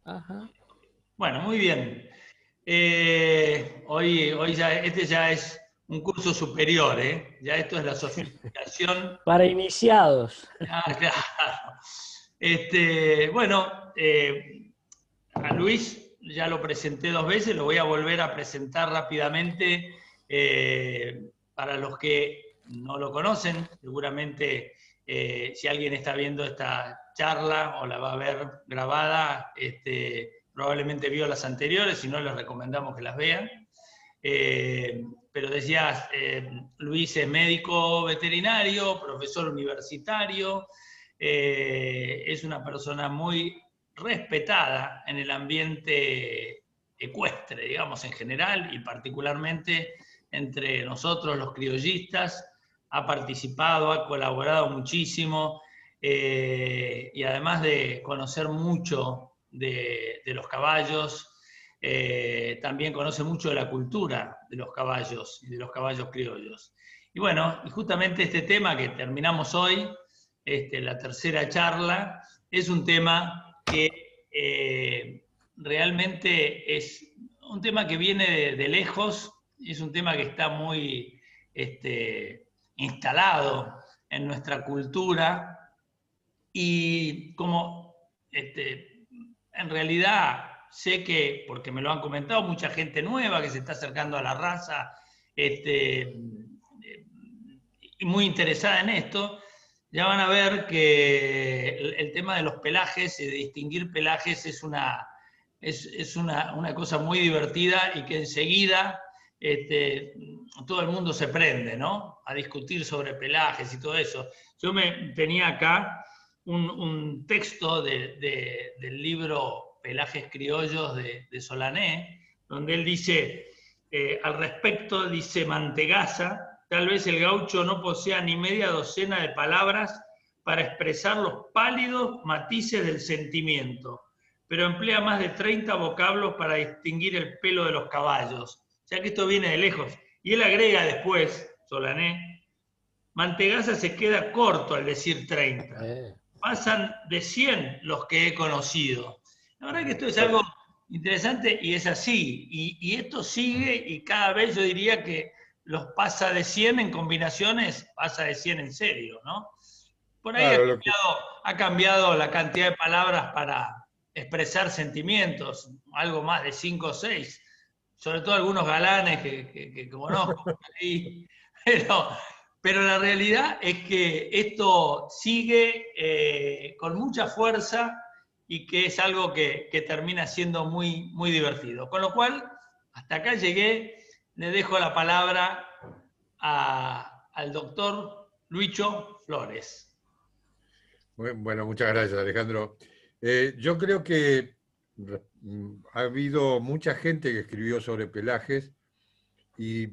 Ajá. Bueno, muy bien. Hoy ya, este ya es un curso superior, ¿eh? Ya esto es la sofisticación. Para iniciados. Ah, claro. Bueno, a Luis ya lo presenté dos veces, lo voy a volver a presentar rápidamente para los que no lo conocen. Seguramente si alguien está viendo esta charla o la va a ver grabada, probablemente vio las anteriores, si no les recomendamos que las vean. Pero decías, Luis es médico veterinario, profesor universitario, es una persona muy respetada en el ambiente ecuestre, digamos, en general, y particularmente entre nosotros los criollistas. Ha participado, ha colaborado muchísimo, y además de conocer mucho de los caballos, también conoce mucho de la cultura de los caballos y de los caballos criollos. Y bueno, y justamente este tema que terminamos hoy, la tercera charla, es un tema que realmente es un tema que viene de lejos, es un tema que está muy instalado en nuestra cultura y como en realidad sé que, porque me lo han comentado, mucha gente nueva que se está acercando a la raza, y muy interesada en esto, ya van a ver que el tema de los pelajes, de distinguir pelajes, es una cosa muy divertida y que enseguida todo el mundo se prende, ¿no? A discutir sobre pelajes y todo eso. Yo tenía acá un texto del libro Pelajes Criollos de Solané, donde él dice, al respecto, dice Mantegaza, tal vez el gaucho no posea ni media docena de palabras para expresar los pálidos matices del sentimiento, pero emplea más de 30 vocablos para distinguir el pelo de los caballos. O sea que esto viene de lejos. Y él agrega después, Solané, Mantegaza se queda corto al decir 30. Pasan de 100 los que he conocido. La verdad que esto es algo interesante y es así. Y esto sigue y cada vez yo diría que los pasa de 100 en combinaciones, pasa de 100 en serio, ¿no? Por ahí Claro, lo que, ha cambiado la cantidad de palabras para expresar sentimientos, algo más de 5 o 6, sobre todo algunos galanes que conozco por ahí, pero, pero la realidad es que esto sigue con mucha fuerza y que es algo que termina siendo muy, muy divertido. Con lo cual, hasta acá llegué, le dejo la palabra al doctor Luicho Flores. bueno, muchas gracias, Alejandro. Yo creo que ha habido mucha gente que escribió sobre pelajes y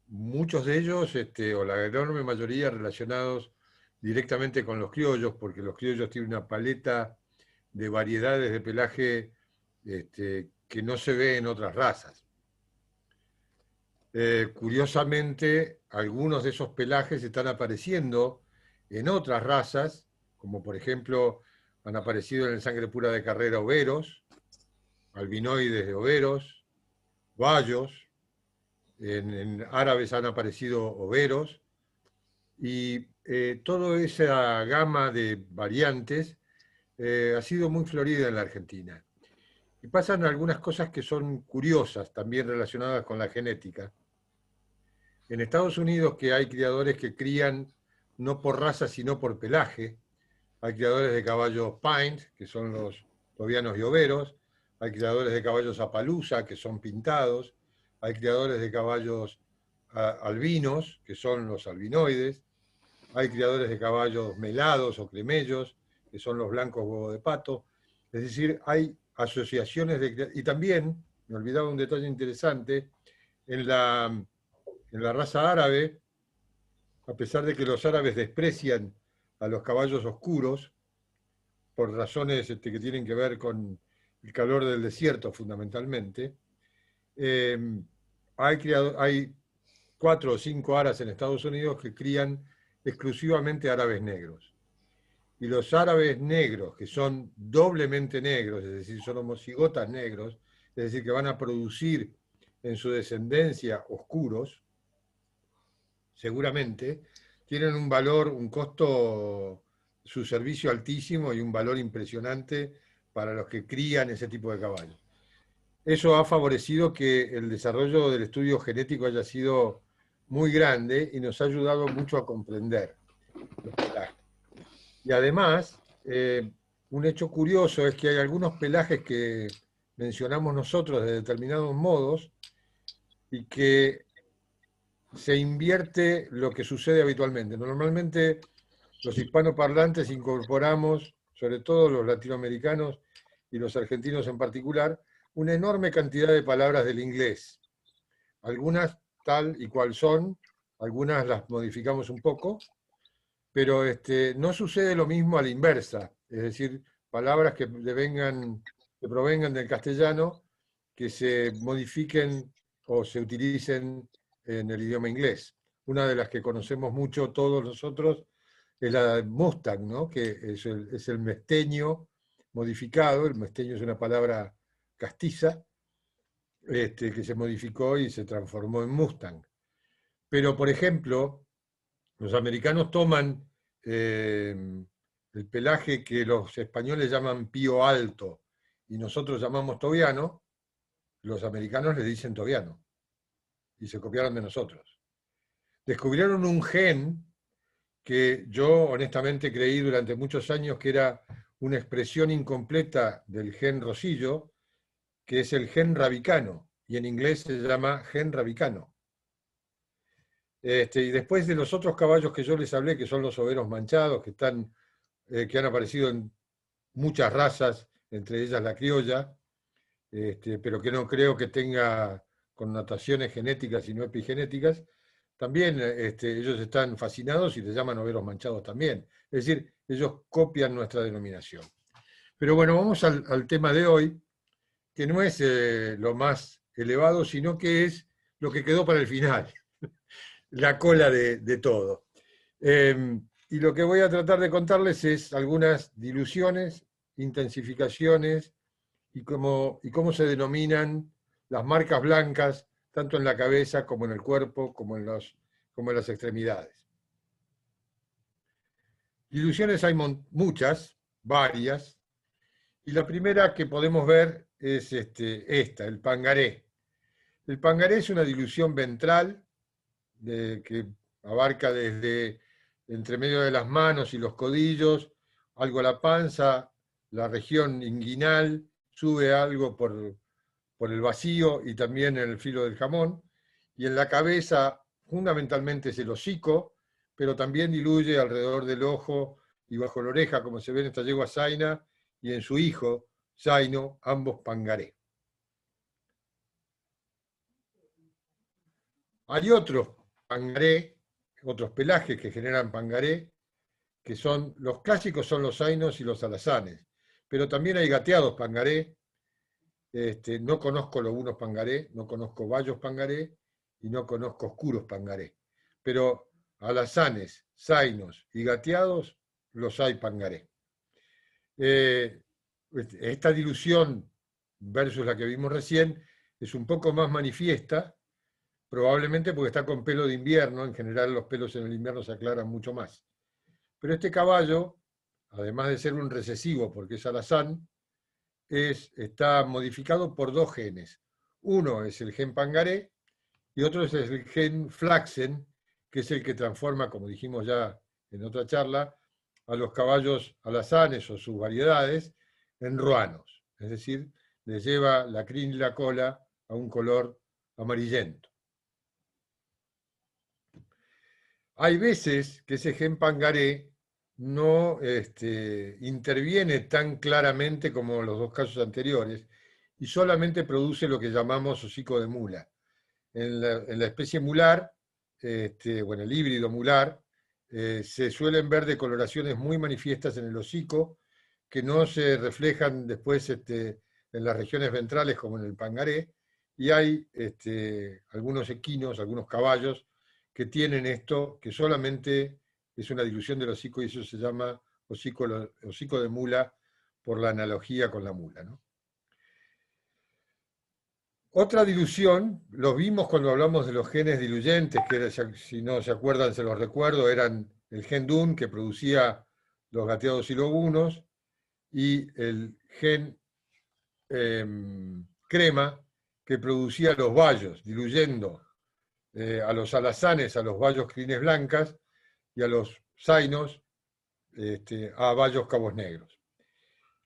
muchos de ellos, o la enorme mayoría, relacionados directamente con los criollos, porque los criollos tienen una paleta de variedades de pelaje que no se ve en otras razas. Curiosamente, algunos de esos pelajes están apareciendo en otras razas, como por ejemplo han aparecido en sangre pura de carrera overos, albinoides de overos, bayos, en árabes han aparecido overos, y toda esa gama de variantes ha sido muy florida en la Argentina. Y pasan algunas cosas que son curiosas, también relacionadas con la genética. En Estados Unidos, que hay criadores que crían no por raza, sino por pelaje, hay criadores de caballos Pines, que son los tobianos y overos, hay criadores de caballos Appaloosa, que son pintados, hay criadores de caballos albinos, que son los albinoides, hay criadores de caballos melados o cremellos, que son los blancos huevo de pato. Es decir, hay asociaciones de... Y también, me olvidaba un detalle interesante, en la raza árabe, a pesar de que los árabes desprecian a los caballos oscuros, por razones que tienen que ver con el calor del desierto fundamentalmente, eh, hay 4 o 5 aras en Estados Unidos que crían exclusivamente árabes negros. y los árabes negros, que son doblemente negros, es decir, son homocigotas negros, es decir, que van a producir en su descendencia oscuros, seguramente, tienen un valor, un costo, su servicio altísimo y un valor impresionante para los que crían ese tipo de caballos. Eso ha favorecido que el desarrollo del estudio genético haya sido muy grande y nos ha ayudado mucho a comprender los pelajes. Y además, un hecho curioso es que hay algunos pelajes que mencionamos nosotros de determinados modos y que se invierte lo que sucede habitualmente. Normalmente los hispanoparlantes incorporamos, sobre todo los latinoamericanos y los argentinos en particular, una enorme cantidad de palabras del inglés. Algunas tal y cual son, algunas las modificamos un poco, pero no sucede lo mismo a la inversa, es decir, palabras que provengan del castellano, que se modifiquen o se utilicen en el idioma inglés. Una de las que conocemos mucho todos nosotros es la Mustang, ¿no? Que es el mesteño modificado. El mesteño es una palabra castiza, que se modificó y se transformó en Mustang. Pero, por ejemplo, los americanos toman el pelaje que los españoles llaman pío alto y nosotros llamamos tobiano, los americanos le dicen tobiano y se copiaron de nosotros. Descubrieron un gen que yo honestamente creí durante muchos años que era una expresión incompleta del gen rosillo, que es el gen rabicano, y en inglés se llama gen rabicano. Y después de los otros caballos que yo les hablé, que son los overos manchados, que han aparecido en muchas razas, entre ellas la criolla, pero que no creo que tenga connotaciones genéticas y no epigenéticas, también ellos están fascinados y les llaman overos manchados también. Es decir, ellos copian nuestra denominación. Pero bueno, vamos al tema de hoy, que no es lo más elevado, sino que es lo que quedó para el final, la cola de todo. Y lo que voy a tratar de contarles es algunas diluciones, intensificaciones y cómo se denominan las marcas blancas, tanto en la cabeza como en el cuerpo, como en las extremidades. Diluciones hay muchas, varias, y la primera que podemos ver es esta, el pangaré. El pangaré es una dilución ventral que abarca desde entre medio de las manos y los codillos, algo la panza, la región inguinal, sube algo por el vacío y también en el filo del jamón, y en la cabeza fundamentalmente es el hocico, pero también diluye alrededor del ojo y bajo la oreja, como se ve en esta yegua Zaina, y en su hijo, Zaino, ambos pangaré. Hay otros pangaré, otros pelajes que generan pangaré, que son, los clásicos son los zainos y los alazanes, pero también hay gateados pangaré. No conozco lobunos pangaré, no conozco bayos pangaré y no conozco oscuros pangaré, pero alazanes, zainos y gateados los hay pangaré. Esta dilución versus la que vimos recién es un poco más manifiesta, probablemente porque está con pelo de invierno. En general los pelos en el invierno se aclaran mucho más. Pero este caballo, además de ser un recesivo porque es alazán, está modificado por dos genes. Uno es el gen pangaré y otro es el gen flaxen, que es el que transforma, como dijimos ya en otra charla, a los caballos alazanes o sus variedades en ruanos. Es decir, les lleva la crin y la cola a un color amarillento. Hay veces que ese gen pangaré no interviene tan claramente como los dos casos anteriores y solamente produce lo que llamamos hocico de mula. En la especie mular, o en el híbrido mular, se suelen ver decoloraciones muy manifiestas en el hocico que no se reflejan después en las regiones ventrales como en el pangaré, y hay algunos equinos, algunos caballos que tienen esto, que solamente es una dilución del hocico y eso se llama hocico de mula por la analogía con la mula, ¿no? Otra dilución, lo vimos cuando hablamos de los genes diluyentes, que si no se acuerdan, se los recuerdo, eran el gen DUN, que producía los gateados silobunos, y el gen crema, que producía los bayos, diluyendo a los alazanes, a los bayos crines blancas, y a los zainos, a bayos cabos negros.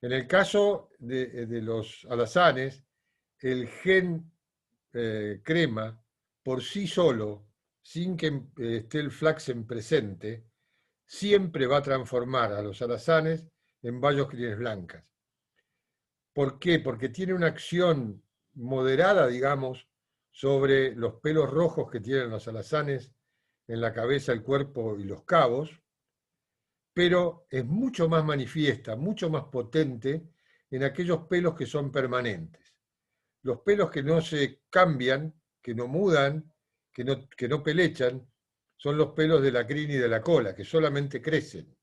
En el caso de los alazanes, el gen crema, por sí solo, sin que esté el flaxen presente, siempre va a transformar a los alazanes en bayos crines blancas. ¿Por qué? Porque tiene una acción moderada, digamos, sobre los pelos rojos que tienen los alazanes en la cabeza, el cuerpo y los cabos, pero es mucho más manifiesta, mucho más potente en aquellos pelos que son permanentes. Los pelos que no se cambian, que no mudan, que no pelechan, son los pelos de la crin y de la cola, que solamente crecen.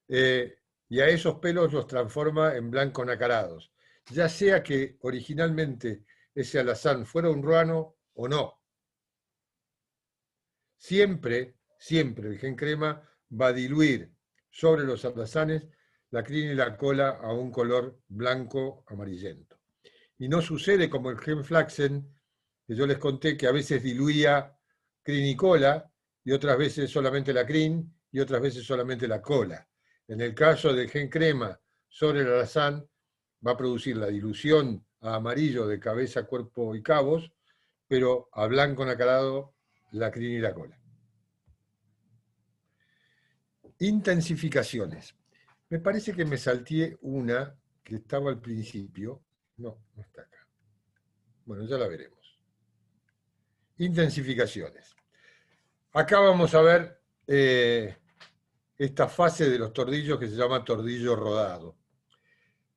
Y a esos pelos los transforma en blancos nacarados, ya sea que originalmente ese alazán fuera un ruano o no. Siempre el gen crema va a diluir sobre los alazanes la crin y la cola a un color blanco amarillento. Y no sucede como el gen flaxen, que yo les conté que a veces diluía crin y cola, y otras veces solamente la crin, y otras veces solamente la cola. En el caso del gen crema sobre el alazán, va a producir la dilución a amarillo de cabeza, cuerpo y cabos, pero a blanco nacarado la crin y la cola. Intensificaciones. Me parece que me salteé una que estaba al principio. No, no está acá. Bueno, ya la veremos. Intensificaciones. Acá vamos a ver esta fase de los tordillos que se llama tordillo rodado.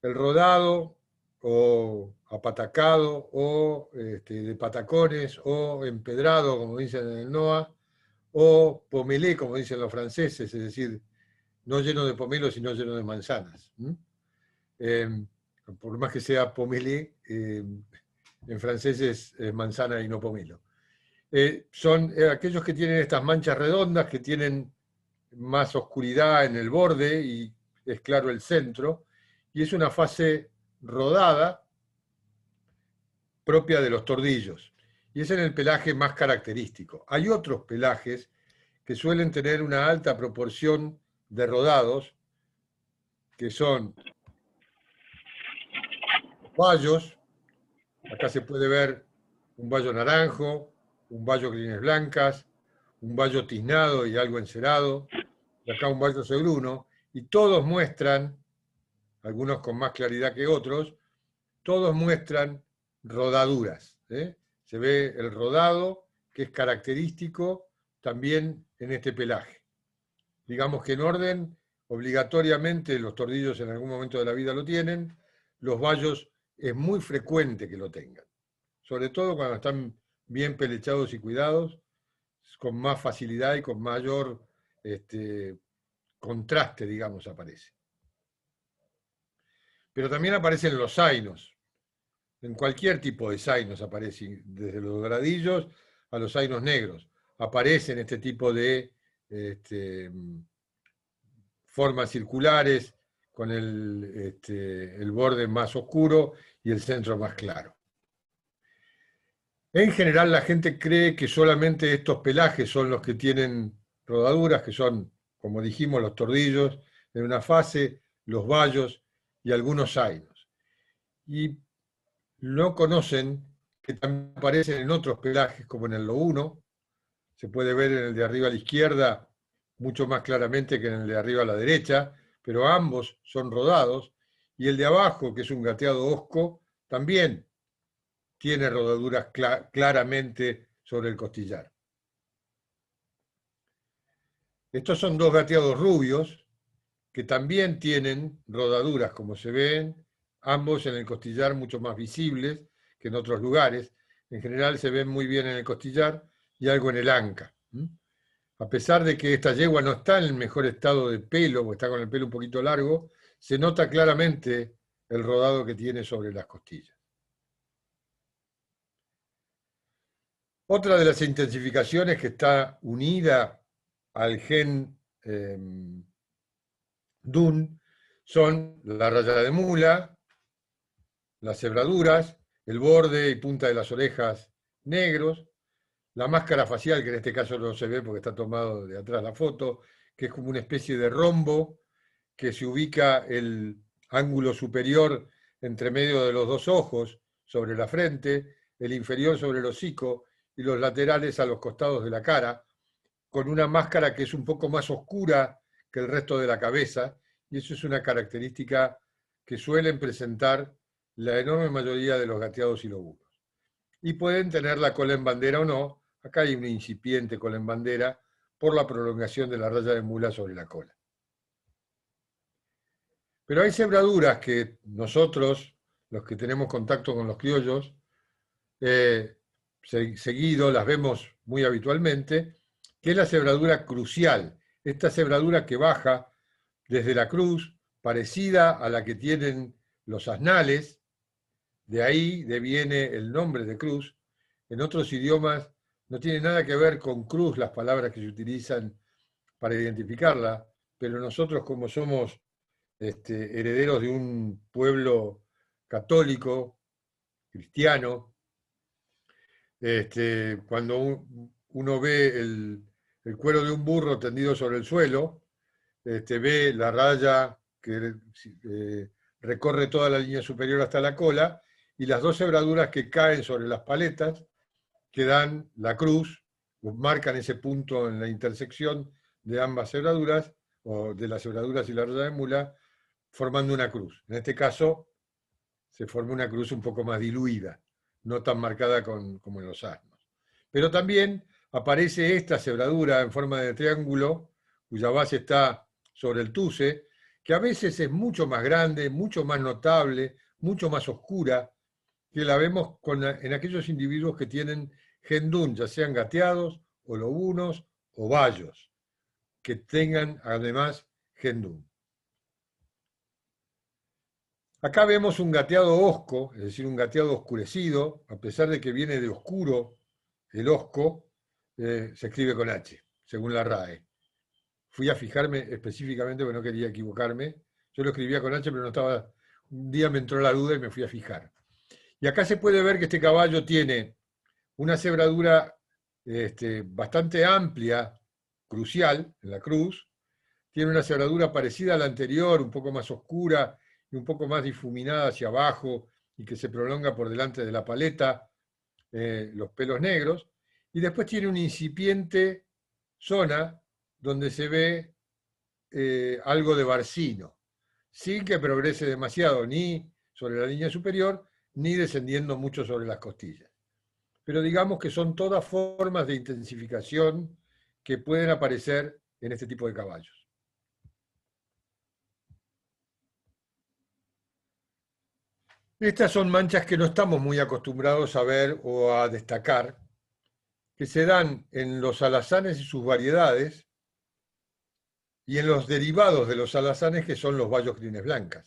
El rodado o apatacado o de patacones o empedrado, como dicen en el NOA, o pomelé, como dicen los franceses, es decir, no lleno de pomelo, sino lleno de manzanas. Por más que sea pomelé, en francés es manzana y no pomelo. Son aquellos que tienen estas manchas redondas, que tienen más oscuridad en el borde y es claro el centro, y es una fase rodada propia de los tordillos, y es en el pelaje más característico. Hay otros pelajes que suelen tener una alta proporción de rodados, que son bayos. Acá se puede ver un bayo naranjo, un bayo crines blancas, un bayo tiznado y algo encerado, y acá un bayo segruno, y todos muestran, algunos con más claridad que otros, todos muestran rodaduras. Se ve el rodado, que es característico también en este pelaje. Digamos que en orden, obligatoriamente los tordillos en algún momento de la vida lo tienen, los bayos es muy frecuente que lo tengan, sobre todo cuando están bien pelechados y cuidados, con más facilidad y con mayor contraste, digamos, aparece. Pero también aparecen los zainos. En cualquier tipo de zainos aparecen, desde los doradillos a los zainos negros. Aparecen este tipo de formas circulares con el borde más oscuro y el centro más claro. En general la gente cree que solamente estos pelajes son los que tienen rodaduras, que son, como dijimos, los tordillos en una fase, los bayos y algunos zainos. Y no conocen que también aparecen en otros pelajes, como en el Lo1, se puede ver en el de arriba a la izquierda mucho más claramente que en el de arriba a la derecha, pero ambos son rodados, y el de abajo, que es un gateado hosco, también tiene rodaduras claramente sobre el costillar. Estos son dos gateados rubios que también tienen rodaduras, como se ven, ambos en el costillar mucho más visibles que en otros lugares. En general se ven muy bien en el costillar y algo en el anca. a pesar de que esta yegua no está en el mejor estado de pelo, o está con el pelo un poquito largo, se nota claramente el rodado que tiene sobre las costillas. Otra de las intensificaciones que está unida al gen DUN son la raya de mula, las cebraduras, el borde y punta de las orejas negros, la máscara facial, que en este caso no se ve porque está tomado de atrás la foto, que es como una especie de rombo que se ubica el ángulo superior entre medio de los dos ojos sobre la frente, el inferior sobre el hocico y los laterales a los costados de la cara, con una máscara que es un poco más oscura que el resto de la cabeza, y eso es una característica que suelen presentar la enorme mayoría de los gateados y lobunos. Y pueden tener la cola en bandera o no. Acá hay una incipiente cola en bandera por la prolongación de la raya de mula sobre la cola. Pero hay cebraduras que nosotros, los que tenemos contacto con los criollos, seguido las vemos muy habitualmente, que es la cebradura crucial. Esta cebradura que baja desde la cruz, parecida a la que tienen los asnales, de ahí deviene el nombre de cruz. En otros idiomas no tiene nada que ver con cruz las palabras que se utilizan para identificarla, pero nosotros, como somos herederos de un pueblo católico, cristiano, cuando uno ve el cuero de un burro tendido sobre el suelo, ve la raya que recorre toda la línea superior hasta la cola, y las dos cebraduras que caen sobre las paletas, que dan la cruz, marcan ese punto en la intersección de ambas cebraduras, o de las cebraduras y la raya de mula, formando una cruz. En este caso, se forma una cruz un poco más diluida, no tan marcada como en los asnos. Pero también aparece esta cebradura en forma de triángulo, cuya base está sobre el tuce, que a veces es mucho más grande, mucho más notable, mucho más oscura, que la vemos en aquellos individuos que tienen gen DUN, ya sean gateados, o lobunos, o bayos, que tengan además gen DUN. Acá vemos un gateado osco, es decir, un gateado oscurecido, a pesar de que viene de oscuro, el osco se escribe con H, según la RAE. Fui a fijarme específicamente porque no quería equivocarme. Yo lo escribía con H, pero no estaba. Un día me entró la duda y me fui a fijar. Y acá se puede ver que este caballo tiene una cebradura bastante amplia, crucial, en la cruz. Tiene una cebradura parecida a la anterior, un poco más oscura y un poco más difuminada hacia abajo y que se prolonga por delante de la paleta, los pelos negros. Y después tiene una incipiente zona donde se ve algo de barcino, sin que progrese demasiado ni sobre la línea superior, ni descendiendo mucho sobre las costillas. Pero digamos que son todas formas de intensificación que pueden aparecer en este tipo de caballos. Estas son manchas que no estamos muy acostumbrados a ver o a destacar, que se dan en los alazanes y sus variedades, y en los derivados de los alazanes, que son los bayos crines blancas.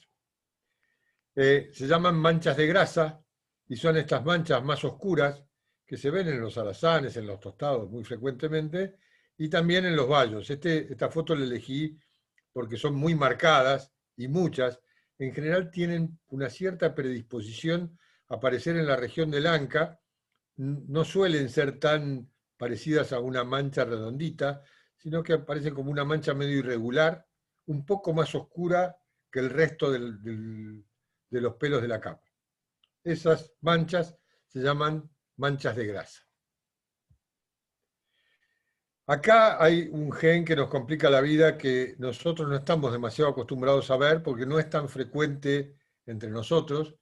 Se llaman manchas de grasa, y son estas manchas más oscuras que se ven en los alazanes, en los tostados muy frecuentemente, y también en los bayos. Esta foto la elegí porque son muy marcadas, y muchas, en general tienen una cierta predisposición a aparecer en la región del anca, no suelen ser tan parecidas a una mancha redondita, sino que aparecen como una mancha medio irregular, un poco más oscura que el resto de los pelos de la capa. Esas manchas se llaman manchas de grasa. Acá hay un gen que nos complica la vida, que nosotros no estamos demasiado acostumbrados a ver porque no es tan frecuente entre nosotros.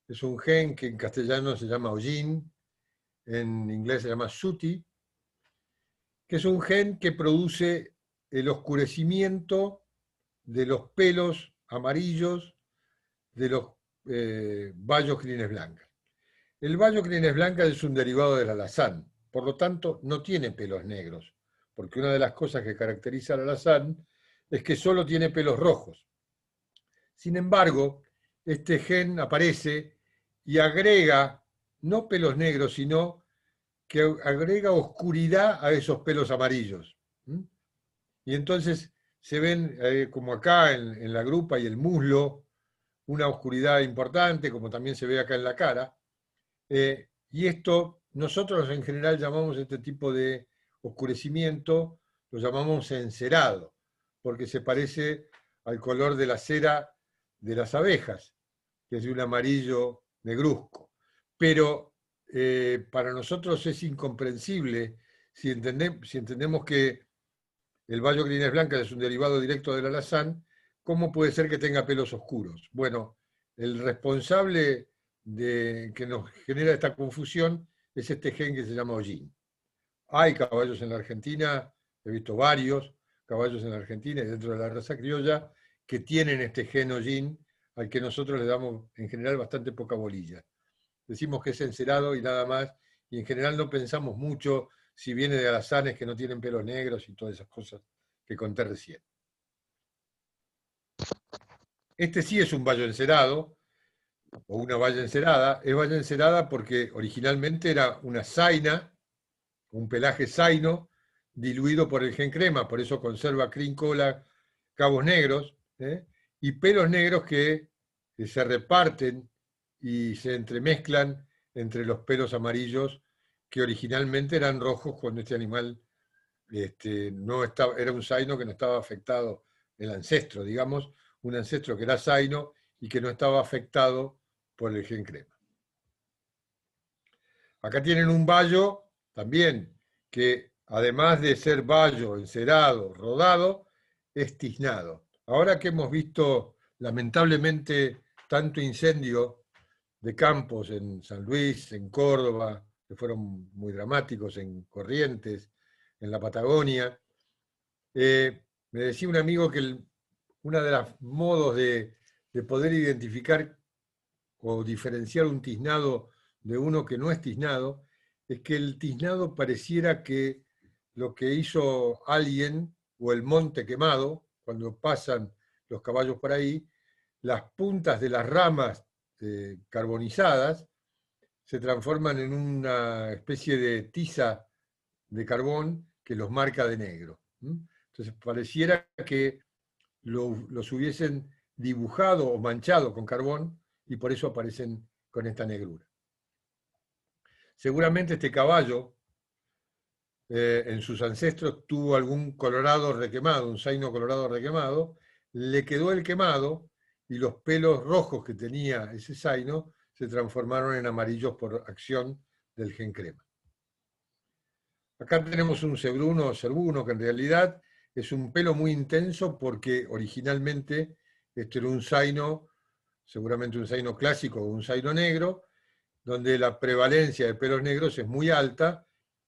Es un gen que en castellano se llama hollín, en inglés se llama sooty, que es un gen que produce el oscurecimiento de los pelos amarillos de los bayos crines blancas. El bayo crines blancas es un derivado del alazán, por lo tanto no tiene pelos negros, porque una de las cosas que caracteriza al alazán es que solo tiene pelos rojos. Sin embargo, este gen aparece y agrega no pelos negros, sino que agrega oscuridad a esos pelos amarillos. Y entonces se ven, como acá en la grupa y el muslo, una oscuridad importante, como también se ve acá en la cara. Y esto, nosotros en general llamamos este tipo de oscurecimiento, lo llamamos encerado, porque se parece al color de la cera de las abejas, que es de un amarillo negruzco. Pero para nosotros es incomprensible si entendemos que el bayo Crines blanca es un derivado directo del alazán, ¿cómo puede ser que tenga pelos oscuros? Bueno, el responsable que nos genera esta confusión es este gen que se llama hollín. Hay caballos en la Argentina, he visto varios caballos en la Argentina y dentro de la raza criolla que tienen este gen hollín, al que nosotros le damos en general bastante poca bolilla. Decimos que es encerado y nada más, y en general no pensamos mucho si viene de alazanes que no tienen pelos negros y todas esas cosas que conté recién. Este sí es un bayo encerado, o una valla encerada. Es valla encerada porque originalmente era una zaina, un pelaje zaino, diluido por el gen crema, por eso conserva crin cola, cabos negros, y pelos negros que se reparten y se entremezclan entre los pelos amarillos que originalmente eran rojos cuando este animal no estaba, era un zaino que no estaba afectado, el ancestro, digamos, un ancestro que era zaino y que no estaba afectado por el gen crema. Acá tienen un bayo también que además de ser bayo, encerado, rodado, es tiznado. Ahora que hemos visto lamentablemente tanto incendio de campos en San Luis, en Córdoba, que fueron muy dramáticos, en Corrientes, en la Patagonia, me decía un amigo que uno de los modos de poder identificar o diferenciar un tiznado de uno que no es tiznado, es que el tiznado pareciera que lo que hizo alguien, o el monte quemado, cuando pasan los caballos por ahí, las puntas de las ramas carbonizadas se transforman en una especie de tiza de carbón que los marca de negro. Entonces pareciera que los hubiesen dibujado o manchado con carbón y por eso aparecen con esta negrura. Seguramente este caballo en sus ancestros tuvo algún colorado requemado, un zaino colorado requemado, le quedó el quemado y los pelos rojos que tenía ese zaino se transformaron en amarillos por acción del gen crema. Acá tenemos un cebruno o cervuno que en realidad es un pelo muy intenso porque originalmente este era un zaino, seguramente un zaino clásico o un zaino negro, donde la prevalencia de pelos negros es muy alta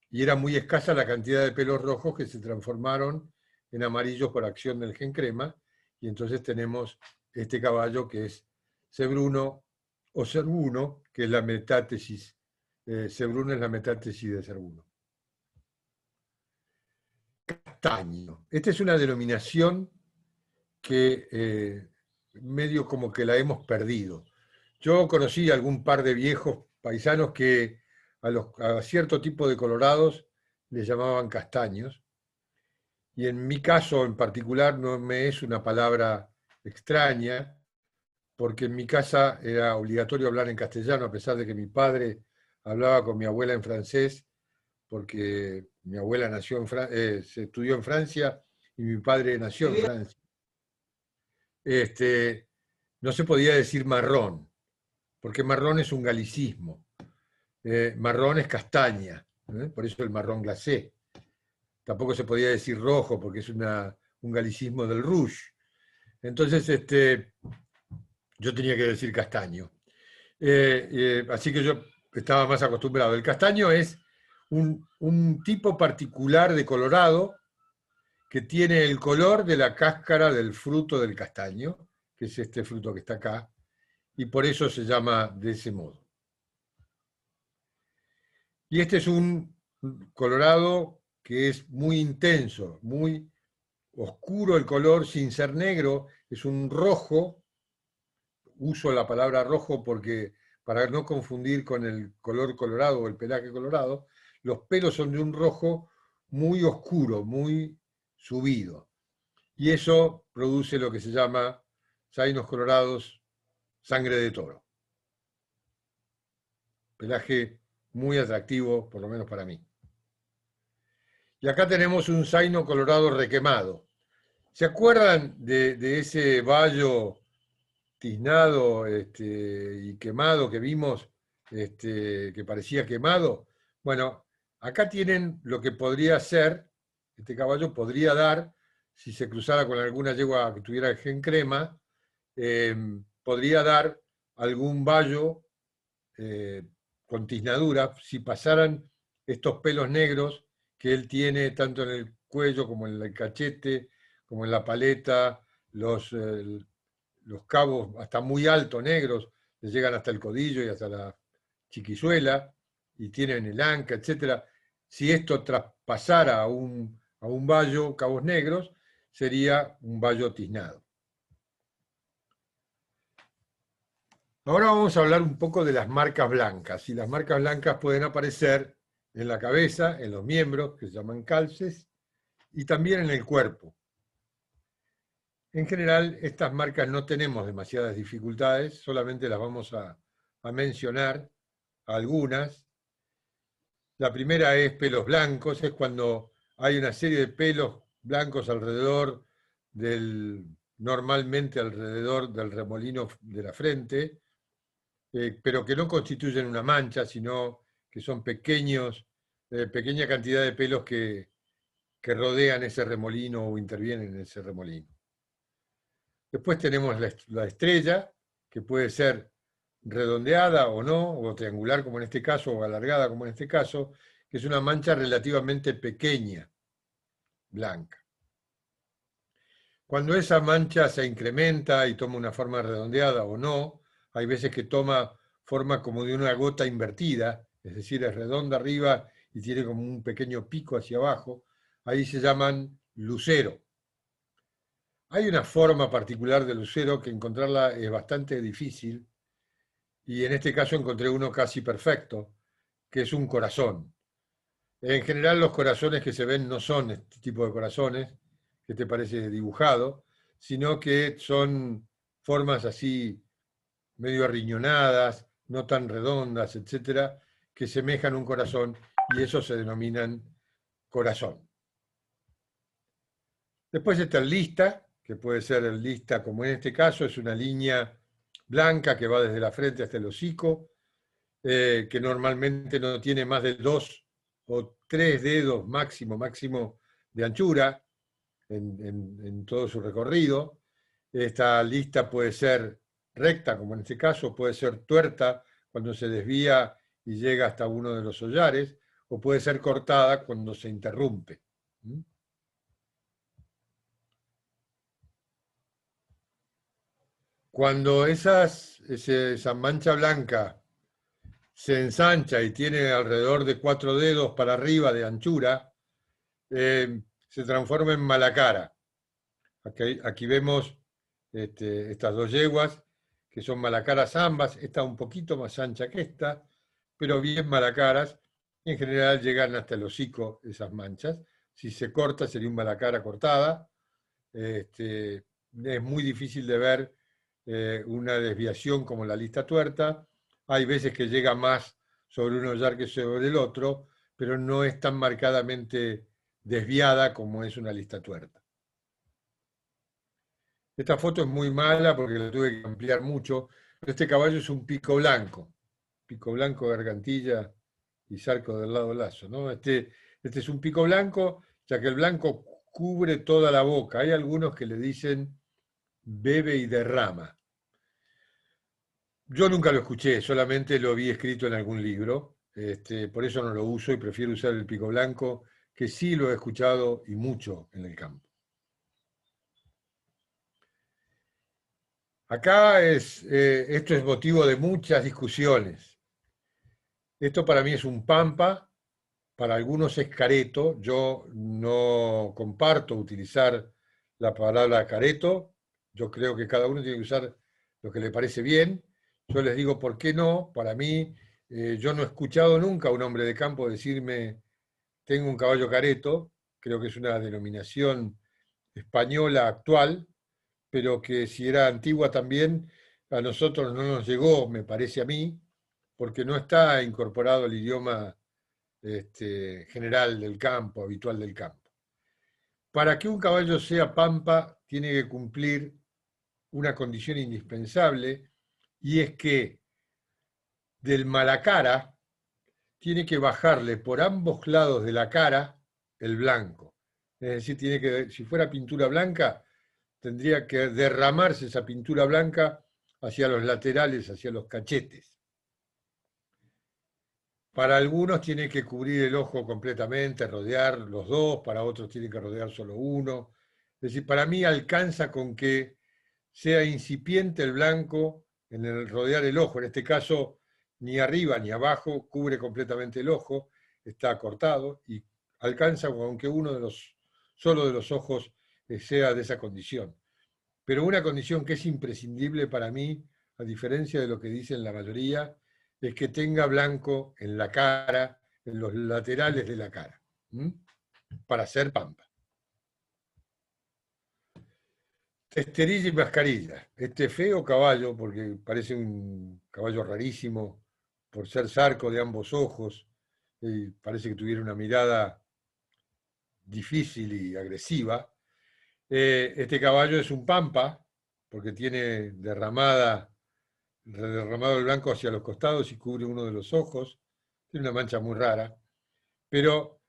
y era muy escasa la cantidad de pelos rojos que se transformaron en amarillos por acción del gen crema, y entonces tenemos este caballo que es cebruno o cervuno, que es la metátesis. Cebruno es la metátesis de cervuno. Castaño. Esta es una denominación que medio como que la hemos perdido. Yo conocí algún par de viejos paisanos que a cierto tipo de colorados les llamaban castaños, y en mi caso en particular no me es una palabra extraña, porque en mi casa era obligatorio hablar en castellano, a pesar de que mi padre hablaba con mi abuela en francés, porque mi abuela nació se estudió en Francia y mi padre nació en Francia. No se podía decir marrón, porque marrón es un galicismo. Marrón es castaña, por eso el marrón glacé. Tampoco se podía decir rojo, porque es un galicismo del rouge. Entonces, yo tenía que decir castaño. Así que yo estaba más acostumbrado. El castaño es un tipo particular de colorado que tiene el color de la cáscara del fruto del castaño, que es este fruto que está acá, y por eso se llama de ese modo. Y este es un colorado que es muy intenso, muy oscuro el color, sin ser negro, es un rojo. Uso la palabra rojo porque para no confundir con el color colorado o el pelaje colorado, los pelos son de un rojo muy oscuro, muy subido. Y eso produce lo que se llama zainos colorados, sangre de toro. Pelaje muy atractivo, por lo menos para mí. Y acá tenemos un zaino colorado requemado. ¿Se acuerdan de ese vallo tiznado y quemado que vimos, que parecía quemado? Bueno, acá tienen lo que podría ser, este caballo podría dar, si se cruzara con alguna yegua que tuviera gen crema, podría dar algún vallo con tiznadura si pasaran estos pelos negros que él tiene tanto en el cuello como en el cachete, como en la paleta, los cabos hasta muy altos negros, le llegan hasta el codillo y hasta la chiquizuela, y tienen el anca, etc. Si esto traspasara a un vallo, cabos negros, sería un vallo tiznado. Ahora vamos a hablar un poco de las marcas blancas. Y las marcas blancas pueden aparecer en la cabeza, en los miembros, que se llaman calces, y también en el cuerpo. En general, estas marcas no tenemos demasiadas dificultades, solamente las vamos a mencionar algunas. La primera es pelos blancos, es cuando hay una serie de pelos blancos alrededor normalmente alrededor del remolino de la frente, pero que no constituyen una mancha, sino que son pequeña cantidad de pelos que rodean ese remolino o intervienen en ese remolino. Después tenemos la estrella, que puede ser redondeada o no, o triangular como en este caso, o alargada como en este caso, que es una mancha relativamente pequeña, blanca. Cuando esa mancha se incrementa y toma una forma redondeada o no, hay veces que toma forma como de una gota invertida, es decir, es redonda arriba y tiene como un pequeño pico hacia abajo, ahí se llaman lucero. Hay una forma particular de lucero que encontrarla es bastante difícil, y en este caso encontré uno casi perfecto, que es un corazón. En general los corazones que se ven no son este tipo de corazones, que te parece dibujado, sino que son formas así medio arriñonadas, no tan redondas, etcétera, que semejan un corazón, y esos se denominan corazón. Después está el lista, que puede ser el lista, como en este caso, es una línea blanca que va desde la frente hasta el hocico, que normalmente no tiene más de 2 o 3 dedos máximo de anchura en todo su recorrido. Esta lista puede ser recta, como en este caso, puede ser tuerta cuando se desvía y llega hasta uno de los hollares, o puede ser cortada cuando se interrumpe. Cuando esa mancha blanca se ensancha y tiene alrededor de 4 dedos para arriba de anchura, se transforma en malacara. Aquí vemos estas dos yeguas, que son malacaras ambas, esta un poquito más ancha que esta, pero bien malacaras, y en general llegan hasta el hocico esas manchas. Si se corta sería un malacara cortada. Es muy difícil de ver una desviación como la lista tuerta. Hay veces que llega más sobre un hollar que sobre el otro, pero no es tan marcadamente desviada como es una lista tuerta. Esta foto es muy mala porque la tuve que ampliar mucho, pero este caballo es un pico blanco gargantilla y zarco del lado lazo, ¿no? Este es un pico blanco, ya que el blanco cubre toda la boca. Hay algunos que le dicen bebe y derrama. Yo nunca lo escuché, solamente lo vi escrito en algún libro, por eso no lo uso y prefiero usar el pico blanco, que sí lo he escuchado y mucho en el campo. Acá esto es motivo de muchas discusiones. Esto para mí es un pampa, para algunos es careto. Yo no comparto utilizar la palabra careto. Yo creo que cada uno tiene que usar lo que le parece bien. Yo les digo, ¿por qué no? Para mí, yo no he escuchado nunca a un hombre de campo decirme, tengo un caballo careto. Creo que es una denominación española actual, pero que si era antigua también, a nosotros no nos llegó, me parece a mí, porque no está incorporado al idioma general del campo, habitual del campo. Para que un caballo sea pampa, tiene que cumplir una condición indispensable, y es que del malacara tiene que bajarle por ambos lados de la cara el blanco. Es decir, tiene que, si fuera pintura blanca, tendría que derramarse esa pintura blanca hacia los laterales, hacia los cachetes. Para algunos tiene que cubrir el ojo completamente, rodear los dos, para otros tiene que rodear solo uno. Es decir, para mí alcanza con que sea incipiente el blanco en el rodear el ojo. En este caso, ni arriba ni abajo cubre completamente el ojo, está cortado y alcanza con que uno de los, solo de los ojos sea de esa condición. Pero una condición que es imprescindible para mí, a diferencia de lo que dicen la mayoría, es que tenga blanco en la cara, en los laterales de la cara, para ser pampa. Testerilla y mascarilla. Este feo caballo, porque parece un caballo rarísimo, por ser zarco de ambos ojos, y parece que tuviera una mirada difícil y agresiva. Este caballo es un pampa, porque tiene derramado el blanco hacia los costados y cubre uno de los ojos. Tiene una mancha muy rara. Pero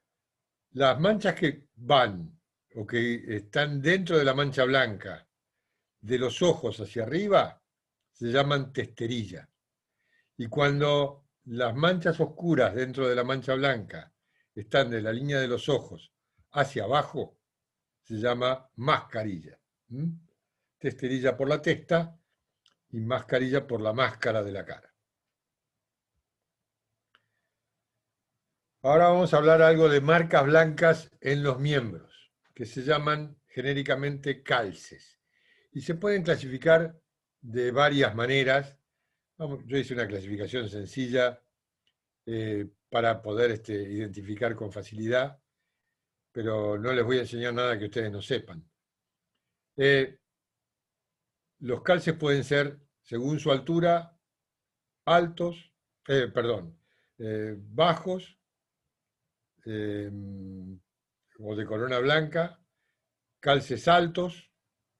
las manchas que van o que están dentro de la mancha blanca, de los ojos hacia arriba, se llaman testerilla. Y cuando las manchas oscuras dentro de la mancha blanca están de la línea de los ojos hacia abajo, se llama mascarilla. Testerilla por la testa y mascarilla por la máscara de la cara. Ahora vamos a hablar algo de marcas blancas en los miembros, que se llaman genéricamente calces. Y se pueden clasificar de varias maneras. Yo hice una clasificación sencilla para poder identificar con facilidad, pero no les voy a enseñar nada que ustedes no sepan. Los calces pueden ser, según su altura, altos, bajos, o de corona blanca, calces altos,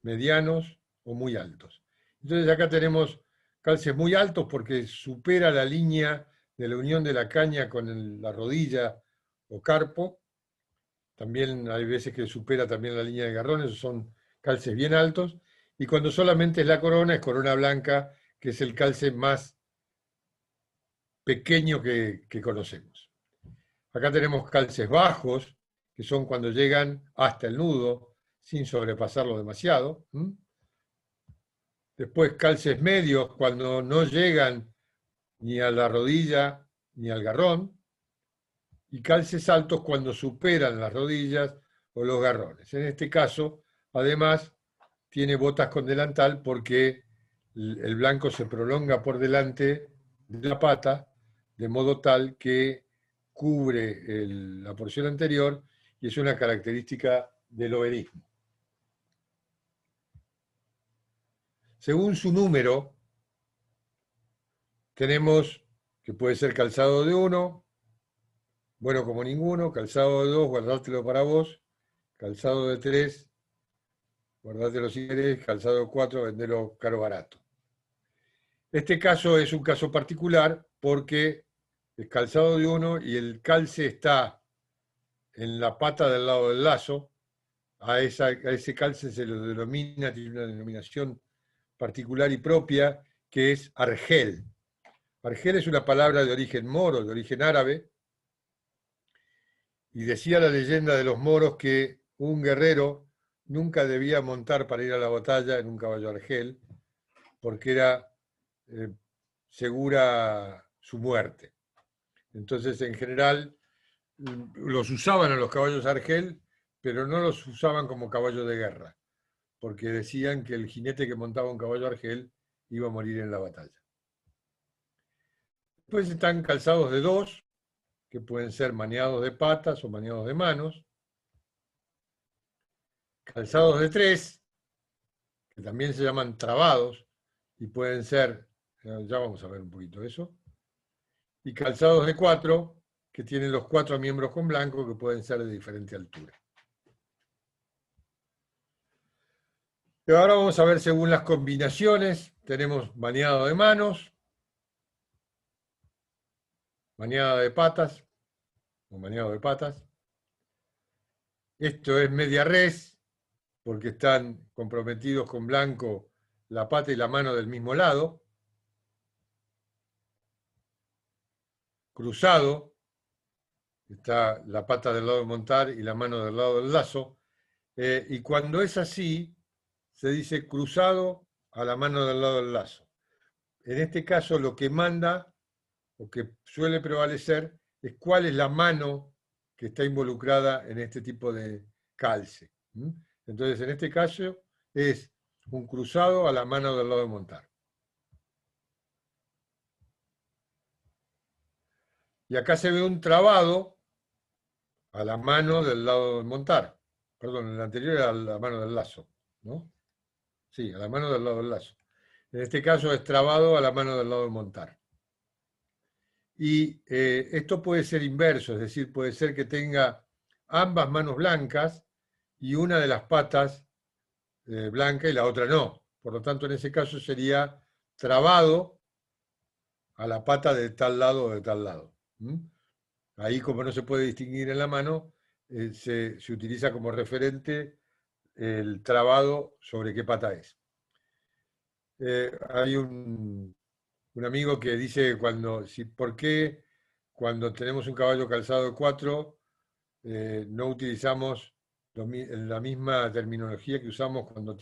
medianos o muy altos. Entonces acá tenemos calces muy altos porque supera la línea de la unión de la caña con la rodilla o carpo. También hay veces que supera también la línea de garrón, esos son calces bien altos. Y cuando solamente es la corona, es corona blanca, que es el calce más pequeño que conocemos. Acá tenemos calces bajos, que son cuando llegan hasta el nudo, sin sobrepasarlo demasiado. Después calces medios, cuando no llegan ni a la rodilla ni al garrón. Y calces altos cuando superan las rodillas o los garrones. En este caso, además, tiene botas con delantal porque el blanco se prolonga por delante de la pata, de modo tal que cubre la porción anterior y es una característica del overismo. Según su número, tenemos que puede ser calzado de 1, bueno como ninguno, calzado de 2, guardártelo para vos, calzado de 3, guardátelo si querés, calzado de 4, vendelo caro barato. Este caso es un caso particular porque es calzado de 1 y el calce está en la pata del lado del lazo. A ese calce se lo denomina, tiene una denominación particular y propia, que es argel. Argel es una palabra de origen moro, de origen árabe, y decía la leyenda de los moros que un guerrero nunca debía montar para ir a la batalla en un caballo argel, porque era segura su muerte. Entonces, en general, los usaban a los caballos argel, pero no los usaban como caballo de guerra, porque decían que el jinete que montaba un caballo argel iba a morir en la batalla. Después están calzados de 2, que pueden ser maniados de patas o maniados de manos. Calzados de 3, que también se llaman trabados, y pueden ser, ya vamos a ver un poquito eso. Y calzados de 4, que tienen los 4 miembros con blanco, que pueden ser de diferente altura. Y ahora vamos a ver según las combinaciones. Tenemos maniado de manos, maniada de patas, o maniado de patas. Esto es media res, porque están comprometidos con blanco la pata y la mano del mismo lado. Cruzado, está la pata del lado de montar y la mano del lado del lazo. Y cuando es así, se dice cruzado a la mano del lado del lazo. En este caso, lo que manda, o que suele prevalecer, es cuál es la mano que está involucrada en este tipo de calce. Entonces, en este caso, es un cruzado a la mano del lado de montar. Y acá se ve un trabado a la mano del lado de montar. Perdón, en el anterior era a la mano del lazo, ¿no? Sí, a la mano del lado del lazo. En este caso es trabado a la mano del lado de montar. Y esto puede ser inverso, es decir, puede ser que tenga ambas manos blancas y una de las patas blanca y la otra no. Por lo tanto, en ese caso sería trabado a la pata de tal lado o de tal lado. Ahí, como no se puede distinguir en la mano, se utiliza como referente el trabado sobre qué pata es. Hay un amigo que dice por qué cuando tenemos un caballo calzado de 4 no utilizamos la misma terminología que usamos cuando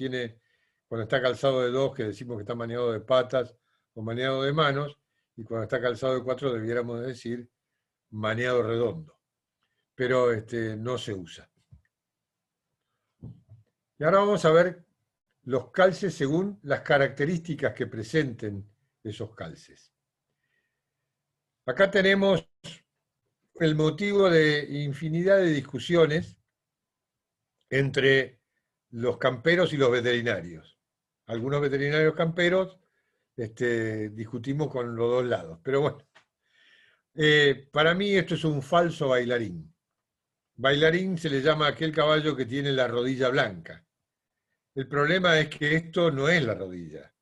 está calzado de 2, que decimos que está maniado de patas o maniado de manos, y cuando está calzado de 4 debiéramos decir maniado redondo. Pero no se usa. Y ahora vamos a ver los calces según las características que presenten esos calces. Acá tenemos el motivo de infinidad de discusiones entre los camperos y los veterinarios. Algunos veterinarios camperos discutimos con los dos lados, pero bueno. Para mí esto es un falso bailarín. Bailarín se le llama a aquel caballo que tiene la rodilla blanca. El problema es que esto no es la rodilla.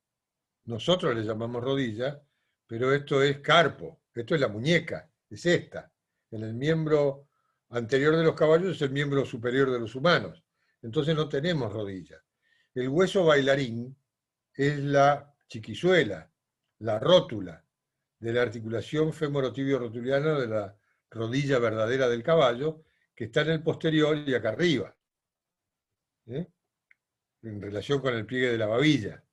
Nosotros le llamamos rodilla, pero esto es carpo, esto es la muñeca, es esta. En el miembro anterior de los caballos es el miembro superior de los humanos. Entonces no tenemos rodilla. El hueso bailarín es la chiquizuela, la rótula de la articulación femorotibio-rotuliana de la rodilla verdadera del caballo, que está en el posterior y acá arriba, en relación con el pliegue de la babilla.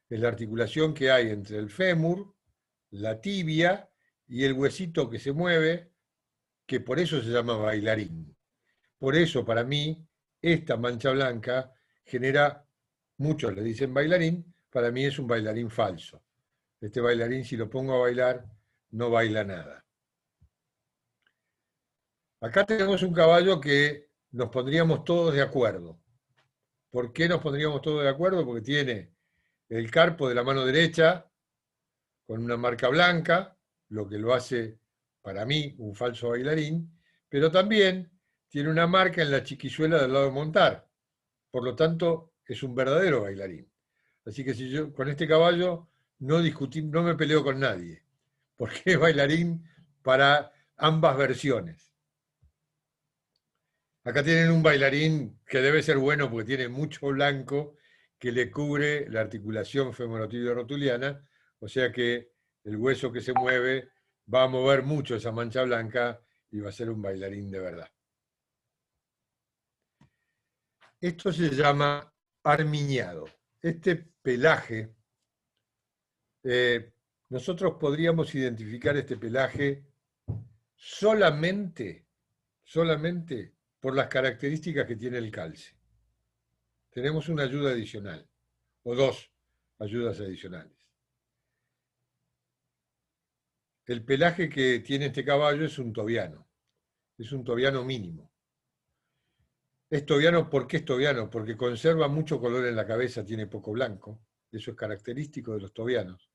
Es la articulación que hay entre el fémur, la tibia y el huesito que se mueve, que por eso se llama bailarín. Por eso, para mí, esta mancha blanca genera, muchos le dicen bailarín, para mí es un bailarín falso. Este bailarín, si lo pongo a bailar, no baila nada. Acá tenemos un caballo que nos pondríamos todos de acuerdo. ¿Por qué nos pondríamos todos de acuerdo? Porque tiene el carpo de la mano derecha con una marca blanca, lo que lo hace, para mí, un falso bailarín, pero también tiene una marca en la chiquizuela del lado de montar. Por lo tanto, es un verdadero bailarín. Así que si yo con este caballo no me peleo con nadie, porque es bailarín para ambas versiones. Acá tienen un bailarín que debe ser bueno porque tiene mucho blanco que le cubre la articulación femorotibio-rotuliana, o sea que el hueso que se mueve va a mover mucho esa mancha blanca y va a ser un bailarín de verdad. Esto se llama armiñado. Este pelaje, nosotros podríamos identificar este pelaje solamente solamente por las características que tiene el calce. Tenemos una ayuda adicional, o dos ayudas adicionales. El pelaje que tiene este caballo es un tobiano mínimo. Es tobiano, ¿por qué es tobiano? Porque conserva mucho color en la cabeza, tiene poco blanco, eso es característico de los tobianos.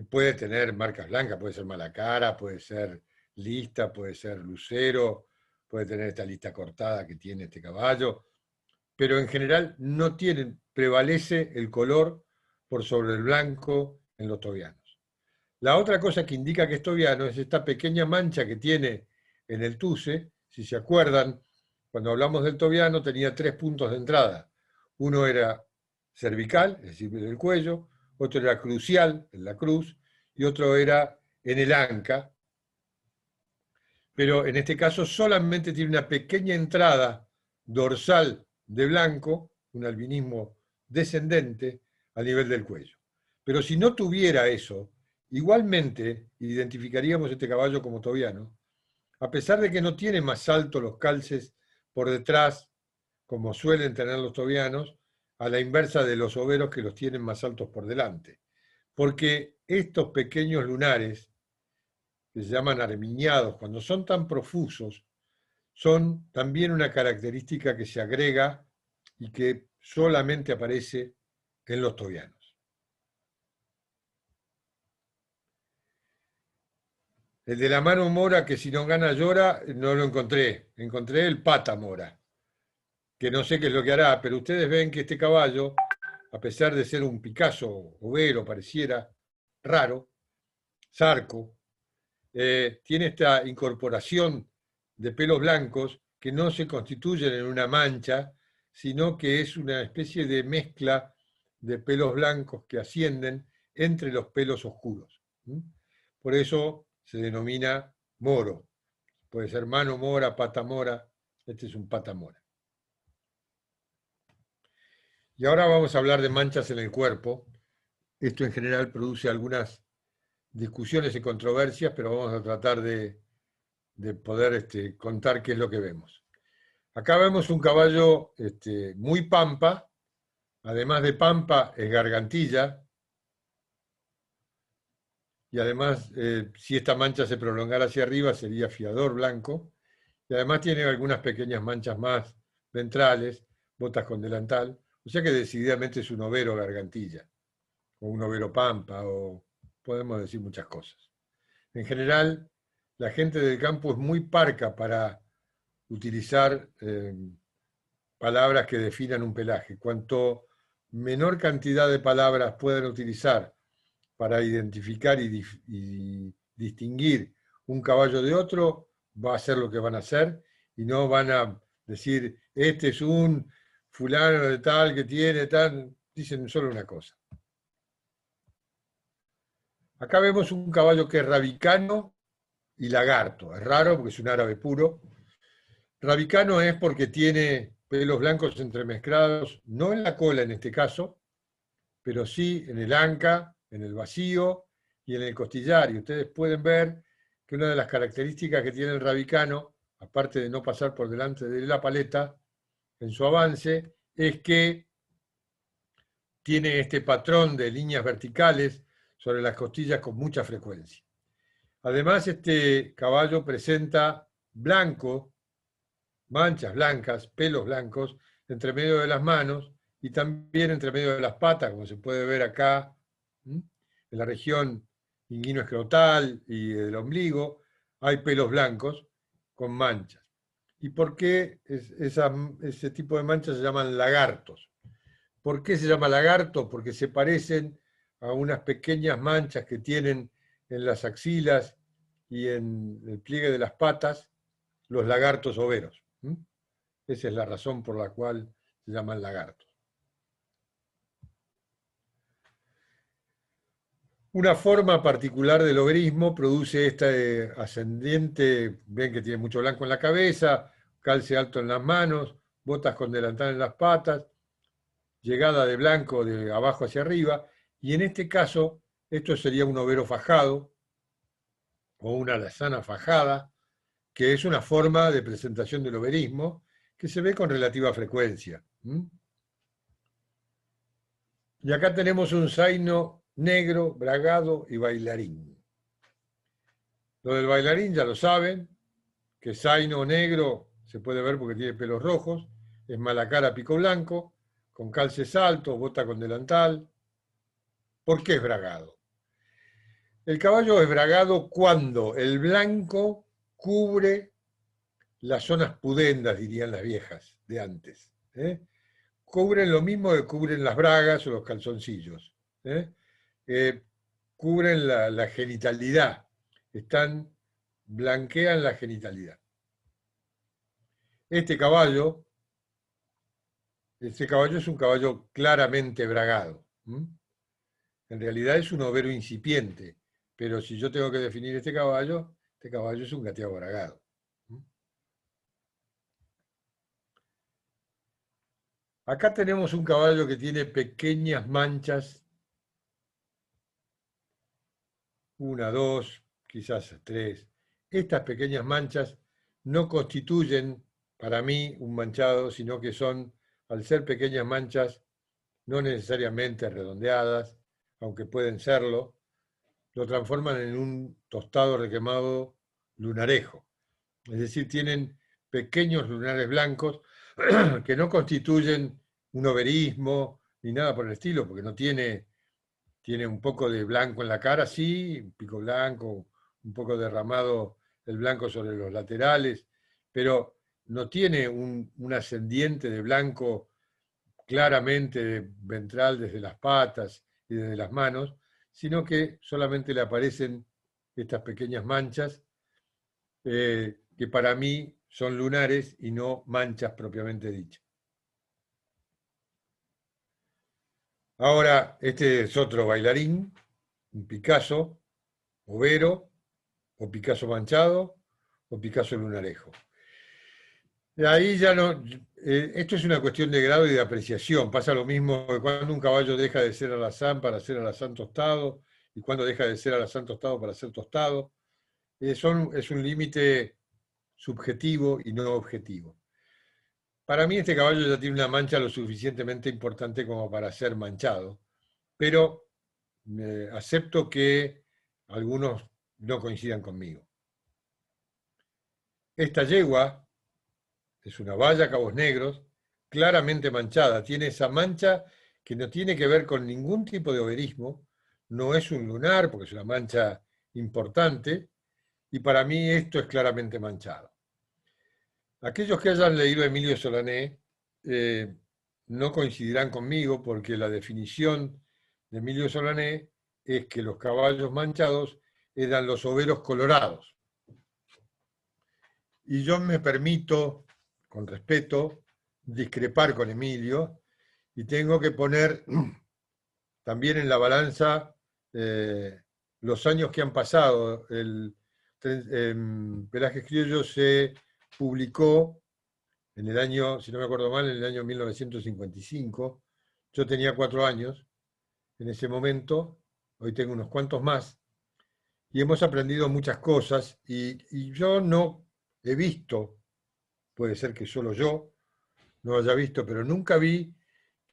Puede tener marcas blancas, puede ser mala cara, puede ser lista, puede ser lucero, puede tener esta lista cortada que tiene este caballo, pero en general no tienen, prevalece el color por sobre el blanco en los tobianos. La otra cosa que indica que es tobiano es esta pequeña mancha que tiene en el tuce. Si se acuerdan, cuando hablamos del tobiano tenía 3 puntos de entrada. Uno era cervical, es decir, en el cuello, otro era crucial, en la cruz, y otro era en el anca. Pero en este caso solamente tiene una pequeña entrada dorsal de blanco, un albinismo descendente a nivel del cuello. Pero si no tuviera eso, igualmente identificaríamos este caballo como tobiano, a pesar de que no tiene más alto los calces por detrás, como suelen tener los tobianos, a la inversa de los overos que los tienen más altos por delante. Porque estos pequeños lunares, que se llaman armiñados, cuando son tan profusos, son también una característica que se agrega y que solamente aparece en los tobianos. El de la mano mora, que si no gana llora, no lo encontré. Encontré el pata mora, que no sé qué es lo que hará, pero ustedes ven que este caballo, a pesar de ser un Picasso overo, pareciera raro, zarco, tiene esta incorporación de pelos blancos que no se constituyen en una mancha, sino que es una especie de mezcla de pelos blancos que ascienden entre los pelos oscuros. Por eso se denomina moro. Puede ser mano mora, pata mora. Este es un pata mora. Y ahora vamos a hablar de manchas en el cuerpo. Esto en general produce algunas discusiones y controversias, pero vamos a tratar de poder contar qué es lo que vemos. Acá vemos un caballo muy pampa, además de pampa es gargantilla, y además si esta mancha se prolongara hacia arriba sería fiador blanco, y además tiene algunas pequeñas manchas más ventrales, botas con delantal, o sea que decididamente es un overo gargantilla, o un overo pampa, o podemos decir muchas cosas. En general, la gente del campo es muy parca para utilizar palabras que definan un pelaje. Cuanto menor cantidad de palabras puedan utilizar para identificar y distinguir un caballo de otro, va a ser lo que van a hacer y no van a decir, este es un fulano de tal que tiene tal, dicen solo una cosa. Acá vemos un caballo que es rabicano y lagarto. Es raro porque es un árabe puro. Rabicano es porque tiene pelos blancos entremezclados, no en la cola en este caso, pero sí en el anca, en el vacío y en el costillar. Y ustedes pueden ver que una de las características que tiene el rabicano, aparte de no pasar por delante de la paleta en su avance, es que tiene este patrón de líneas verticales sobre las costillas con mucha frecuencia. Además, este caballo presenta blanco, manchas blancas, pelos blancos, entre medio de las manos y también entre medio de las patas, como se puede ver acá, en la región inguino-escrotal y del ombligo, hay pelos blancos con manchas. ¿Y por qué ese tipo de manchas se llaman lagartos? ¿Por qué se llama lagarto? Porque se parecen a unas pequeñas manchas que tienen en las axilas y en el pliegue de las patas los lagartos overos. Esa es la razón por la cual se llaman lagartos. Una forma particular del overismo produce este ascendiente, ven que tiene mucho blanco en la cabeza, calce alto en las manos, botas con delantal en las patas, llegada de blanco de abajo hacia arriba, y en este caso esto sería un overo fajado o una alazana fajada, que es una forma de presentación del overismo que se ve con relativa frecuencia. Y acá tenemos un zaino negro, bragado y bailarín. Lo del bailarín ya lo saben, que zaino negro se puede ver porque tiene pelos rojos, es mala cara, pico blanco, con calces altos, bota con delantal. ¿Por qué es bragado? El caballo es bragado cuando el blanco cubre las zonas pudendas, dirían las viejas de antes. Cubren lo mismo que cubren las bragas o los calzoncillos. Cubren la genitalidad, blanquean la genitalidad. Este caballo es un caballo claramente bragado. En realidad es un overo incipiente, pero si yo tengo que definir este caballo es un gateado bragado. Acá tenemos un caballo que tiene pequeñas manchas, 1, 2, quizás 3. Estas pequeñas manchas no constituyen para mí un manchado, sino que son, al ser pequeñas manchas, no necesariamente redondeadas, aunque pueden serlo, lo transforman en un tostado requemado lunarejo. Es decir, tienen pequeños lunares blancos que no constituyen un overismo ni nada por el estilo, porque no tiene un poco de blanco en la cara, sí, un pico blanco, un poco derramado el blanco sobre los laterales, pero no tiene un ascendiente de blanco claramente ventral desde las patas y desde las manos, sino que solamente le aparecen estas pequeñas manchas que para mí son lunares y no manchas propiamente dichas. Ahora, este es otro bailarín, un Picasso, overo, o Picasso manchado, o Picasso lunarejo. Ahí ya no, esto es una cuestión de grado y de apreciación. Pasa lo mismo que cuando un caballo deja de ser alazán para ser alazán tostado, y cuando deja de ser alazán tostado para ser tostado. Es un límite subjetivo y no objetivo. Para mí este caballo ya tiene una mancha lo suficientemente importante como para ser manchado, pero acepto que algunos no coincidan conmigo. Esta yegua es una valla cabos negros, claramente manchada. Tiene esa mancha que no tiene que ver con ningún tipo de overismo, no es un lunar porque es una mancha importante, y para mí esto es claramente manchado. Aquellos que hayan leído a Emilio Solané no coincidirán conmigo porque la definición de Emilio Solané es que los caballos manchados eran los overos colorados. Y yo me permito, con respeto, discrepar con Emilio y tengo que poner también en la balanza los años que han pasado. Pelajes Criollos se publicó en el año, si no me acuerdo mal, en el año 1955. Yo tenía 4 años en ese momento, hoy tengo unos cuantos más, y hemos aprendido muchas cosas, y yo no he visto, puede ser que solo yo no haya visto, pero nunca vi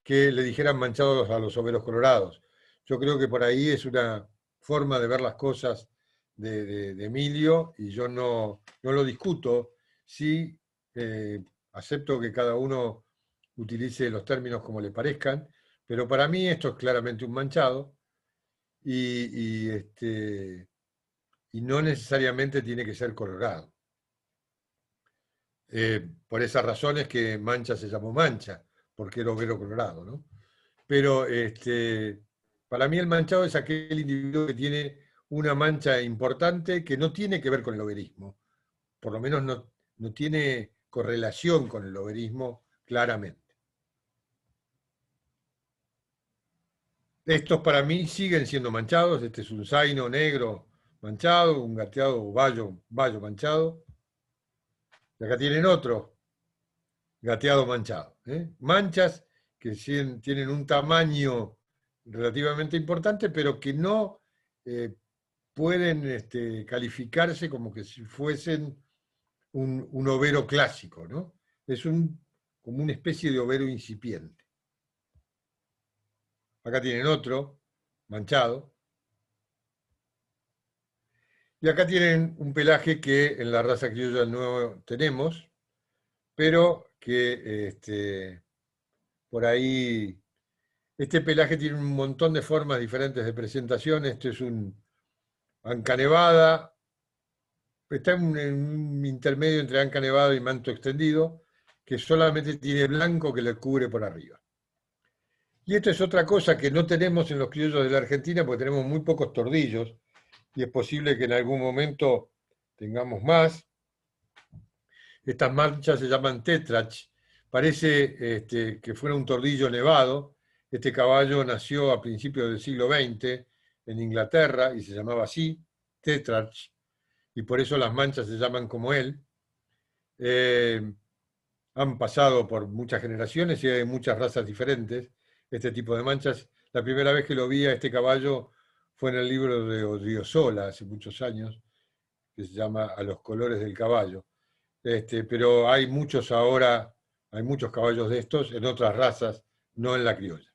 que le dijeran manchados a los overos colorados. Yo creo que por ahí es una forma de ver las cosas de Emilio, y yo no lo discuto. Sí, acepto que cada uno utilice los términos como le parezcan, pero para mí esto es claramente un manchado y no necesariamente tiene que ser colorado. Por esas razones que mancha se llamó mancha, porque era overo colorado, ¿no? Pero para mí el manchado es aquel individuo que tiene una mancha importante que no tiene que ver con el overismo, por lo menos no tiene correlación con el overismo claramente. Estos para mí siguen siendo manchados. Este es un zaino negro manchado, un gateado vallo manchado. Y acá tienen otro gateado manchado. Manchas que tienen un tamaño relativamente importante, pero que no pueden calificarse como que si fuesen un overo clásico, ¿no? Es como una especie de overo incipiente. Acá tienen otro, manchado. Y acá tienen un pelaje que en la raza criolla del Nuevo tenemos, pero que por ahí, este pelaje tiene un montón de formas diferentes de presentación. Este es un anca nevada, está en un intermedio entre anca nevada y manto extendido, que solamente tiene blanco que le cubre por arriba. Y esto es otra cosa que no tenemos en los criollos de la Argentina, porque tenemos muy pocos tordillos, y es posible que en algún momento tengamos más. Estas manchas se llaman tetrach. Parece que fuera un tordillo nevado. Este caballo nació a principios del siglo XX en Inglaterra y se llamaba así, tetrach, y por eso las manchas se llaman como él. Han pasado por muchas generaciones y hay muchas razas diferentes este tipo de manchas. La primera vez que lo vi a este caballo fue en el libro de Odriozola, hace muchos años, que se llama A los colores del caballo. Pero hay muchos ahora, hay muchos caballos de estos en otras razas, no en la criolla.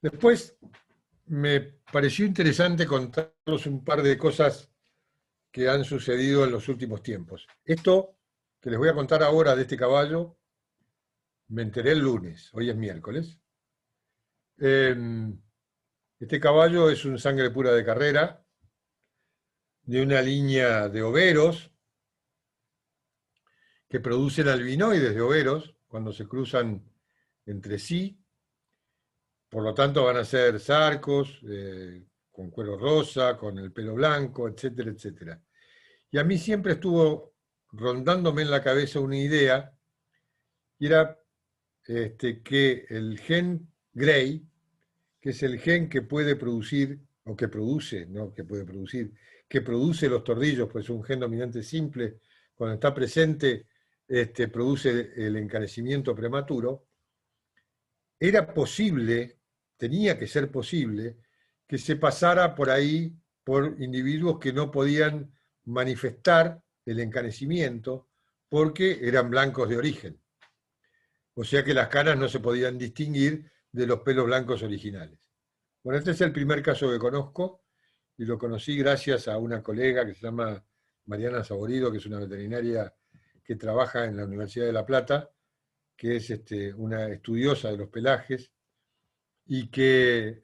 Después me pareció interesante contarles un par de cosas que han sucedido en los últimos tiempos. Esto que les voy a contar ahora de este caballo, me enteré el lunes, hoy es miércoles. Este caballo es un sangre pura de carrera, de una línea de overos, que producen albinoides de overos cuando se cruzan entre sí. Por lo tanto, van a ser sarcos, con cuero rosa, con el pelo blanco, etcétera, etcétera. Y a mí siempre estuvo rondándome en la cabeza una idea, y era que el gen Gray, que es el gen que puede producir, o que produce, no que puede producir, que produce los tordillos, pues es un gen dominante simple, cuando está presente, produce el encanecimiento prematuro. Era posible, tenía que ser posible, que se pasara por ahí por individuos que no podían manifestar el encanecimiento porque eran blancos de origen. O sea que las canas no se podían distinguir de los pelos blancos originales. Bueno, este es el primer caso que conozco, y lo conocí gracias a una colega que se llama Mariana Saborido, que es una veterinaria que trabaja en la Universidad de La Plata, que es una estudiosa de los pelajes, y que,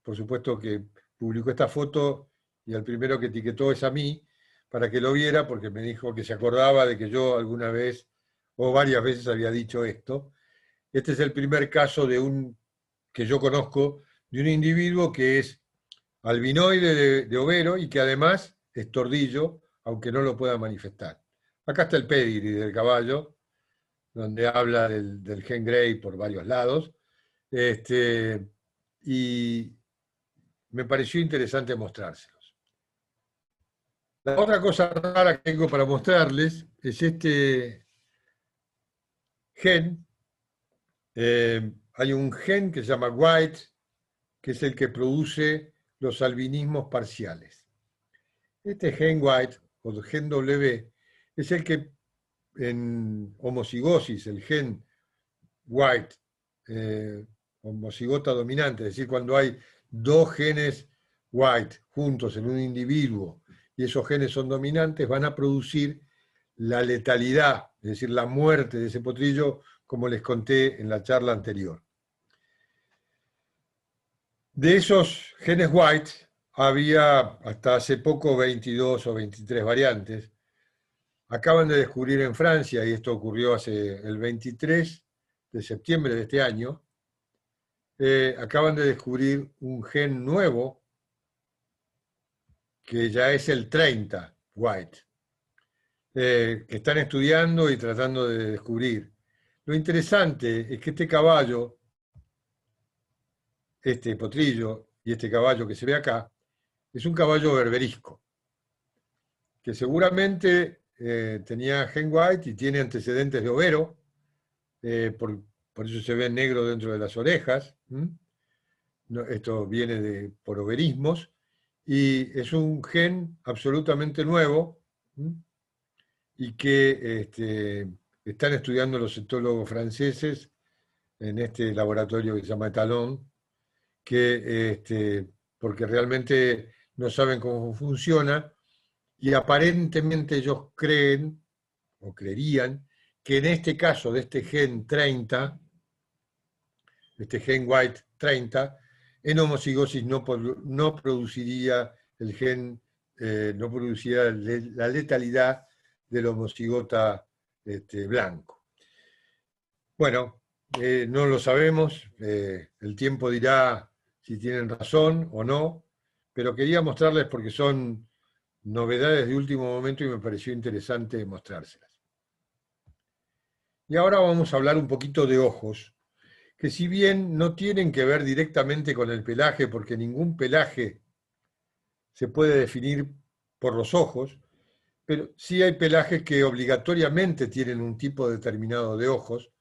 por supuesto, que publicó esta foto, y al primero que etiquetó es a mí, para que lo viera, porque me dijo que se acordaba de que yo alguna vez, o varias veces, había dicho esto. Este es el primer caso que yo conozco de un individuo que es albinoide de overo y que además es tordillo, aunque no lo pueda manifestar. Acá está el pedigree del caballo, donde habla del gen Gray por varios lados, y me pareció interesante mostrárselos. La otra cosa rara que tengo para mostrarles es este gen. Hay un gen que se llama White, que es el que produce los albinismos parciales. Este gen White, o gen W, es el que en homocigosis, el gen White, homocigota dominante, es decir, cuando hay dos genes White juntos en un individuo y esos genes son dominantes, van a producir la letalidad, es decir, la muerte de ese potrillo, como les conté en la charla anterior. De esos genes White había hasta hace poco 22 o 23 variantes. Acaban de descubrir en Francia, y esto ocurrió hace el 23 de septiembre de este año, acaban de descubrir un gen nuevo que ya es el 30 White, que están estudiando y tratando de descubrir. Lo interesante es que este caballo, este potrillo y este caballo que se ve acá, es un caballo berberisco, que seguramente tenía gen White y tiene antecedentes de overo, por eso se ve negro dentro de las orejas. No, esto viene por overismos, y es un gen absolutamente nuevo, ¿m? Y que están estudiando los etólogos franceses en este laboratorio que se llama Talon, porque realmente no saben cómo funciona y aparentemente ellos creen o creerían que en este caso de este gen 30, este gen white 30, en homocigosis no produciría el gen, no produciría la letalidad del homocigota blanco. Bueno, no lo sabemos, el tiempo dirá si tienen razón o no, pero quería mostrarles porque son novedades de último momento y me pareció interesante mostrárselas. Y ahora vamos a hablar un poquito de ojos, que si bien no tienen que ver directamente con el pelaje, porque ningún pelaje se puede definir por los ojos, pero sí hay pelajes que obligatoriamente tienen un tipo determinado de ojos,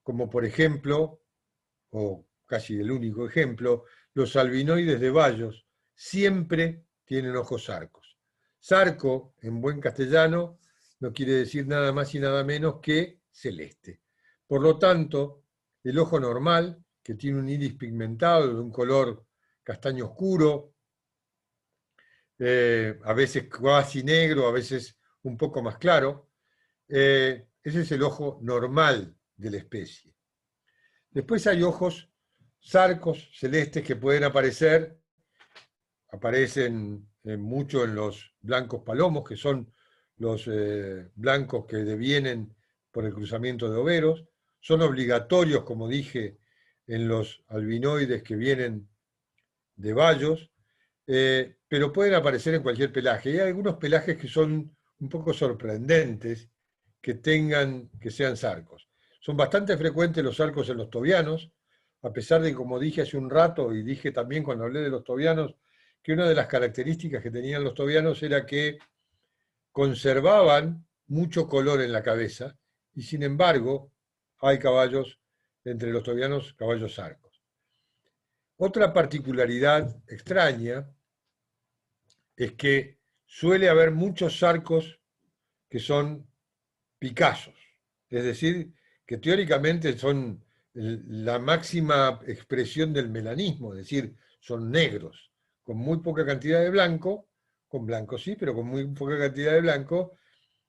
como por ejemplo, o casi el único ejemplo, los albinoides de bayos siempre tienen ojos zarcos. Zarco, en buen castellano, no quiere decir nada más y nada menos que celeste. Por lo tanto, el ojo normal, que tiene un iris pigmentado de un color castaño oscuro, a veces casi negro, a veces un poco más claro, ese es el ojo normal de la especie. Después hay ojos zarcos celestes que pueden aparecer, aparecen mucho en los blancos palomos, que son los blancos que devienen por el cruzamiento de overos, son obligatorios, como dije, en los albinoides que vienen de bayos, pero pueden aparecer en cualquier pelaje. Y hay algunos pelajes que son un poco sorprendentes que sean zarcos. Son bastante frecuentes los zarcos en los tobianos, a pesar de, como dije hace un rato, y dije también cuando hablé de los tobianos, que una de las características que tenían los tobianos era que conservaban mucho color en la cabeza, y sin embargo hay caballos, entre los tobianos, caballos zarcos. Otra particularidad extraña es que suele haber muchos zarcos que son Picassos, es decir, que teóricamente son la máxima expresión del melanismo, es decir, son negros, con muy poca cantidad de blanco, con blanco sí, pero con muy poca cantidad de blanco,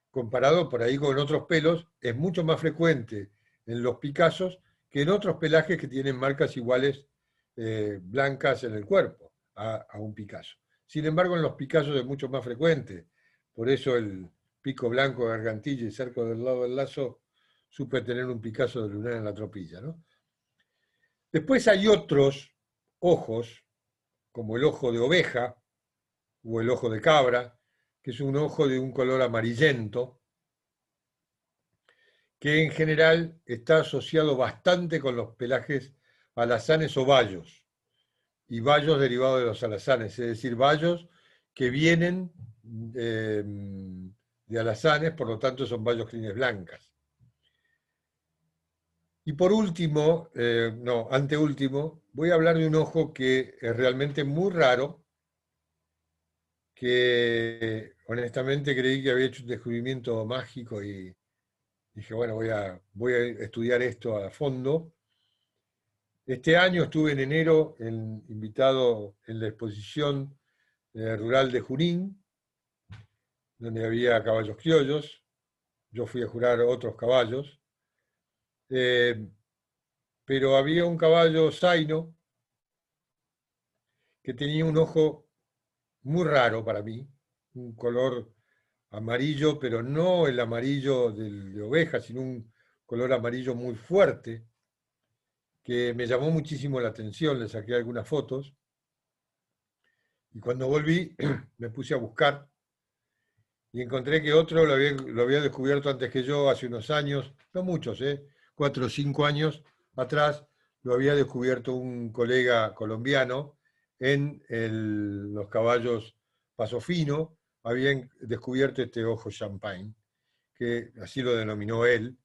comparado por ahí con otros pelos, es mucho más frecuente en los Picassos que en otros pelajes que tienen marcas iguales blancas en el cuerpo a un Picasso. Sin embargo, en los Picassos es mucho más frecuente, por eso el pico blanco de gargantilla y cerca del lado del lazo, supe tener un Picasso de lunar en la tropilla, ¿no? Después hay otros ojos, como el ojo de oveja o el ojo de cabra, que es un ojo de un color amarillento, que en general está asociado bastante con los pelajes alazanes o bayos, y bayos derivados de los alazanes, es decir, bayos que vienen de alazanes, por lo tanto son bayos crines blancas. Y por último, anteúltimo, voy a hablar de un ojo que es realmente muy raro, que honestamente creí que había hecho un descubrimiento mágico y dije, bueno, voy a estudiar esto a fondo. Este año estuve en enero invitado en la exposición rural de Junín, donde había caballos criollos. Yo fui a jurar otros caballos. Pero había un caballo zaino que tenía un ojo muy raro para mí, un color amarillo, pero no el amarillo de oveja, sino un color amarillo muy fuerte, que me llamó muchísimo la atención, le saqué algunas fotos, y cuando volví me puse a buscar y encontré que otro lo había descubierto antes que yo, hace unos años, no muchos, 4 o 5 años atrás, lo había descubierto un colega colombiano en los caballos Paso Fino, habían descubierto este ojo champagne, que así lo denominó él.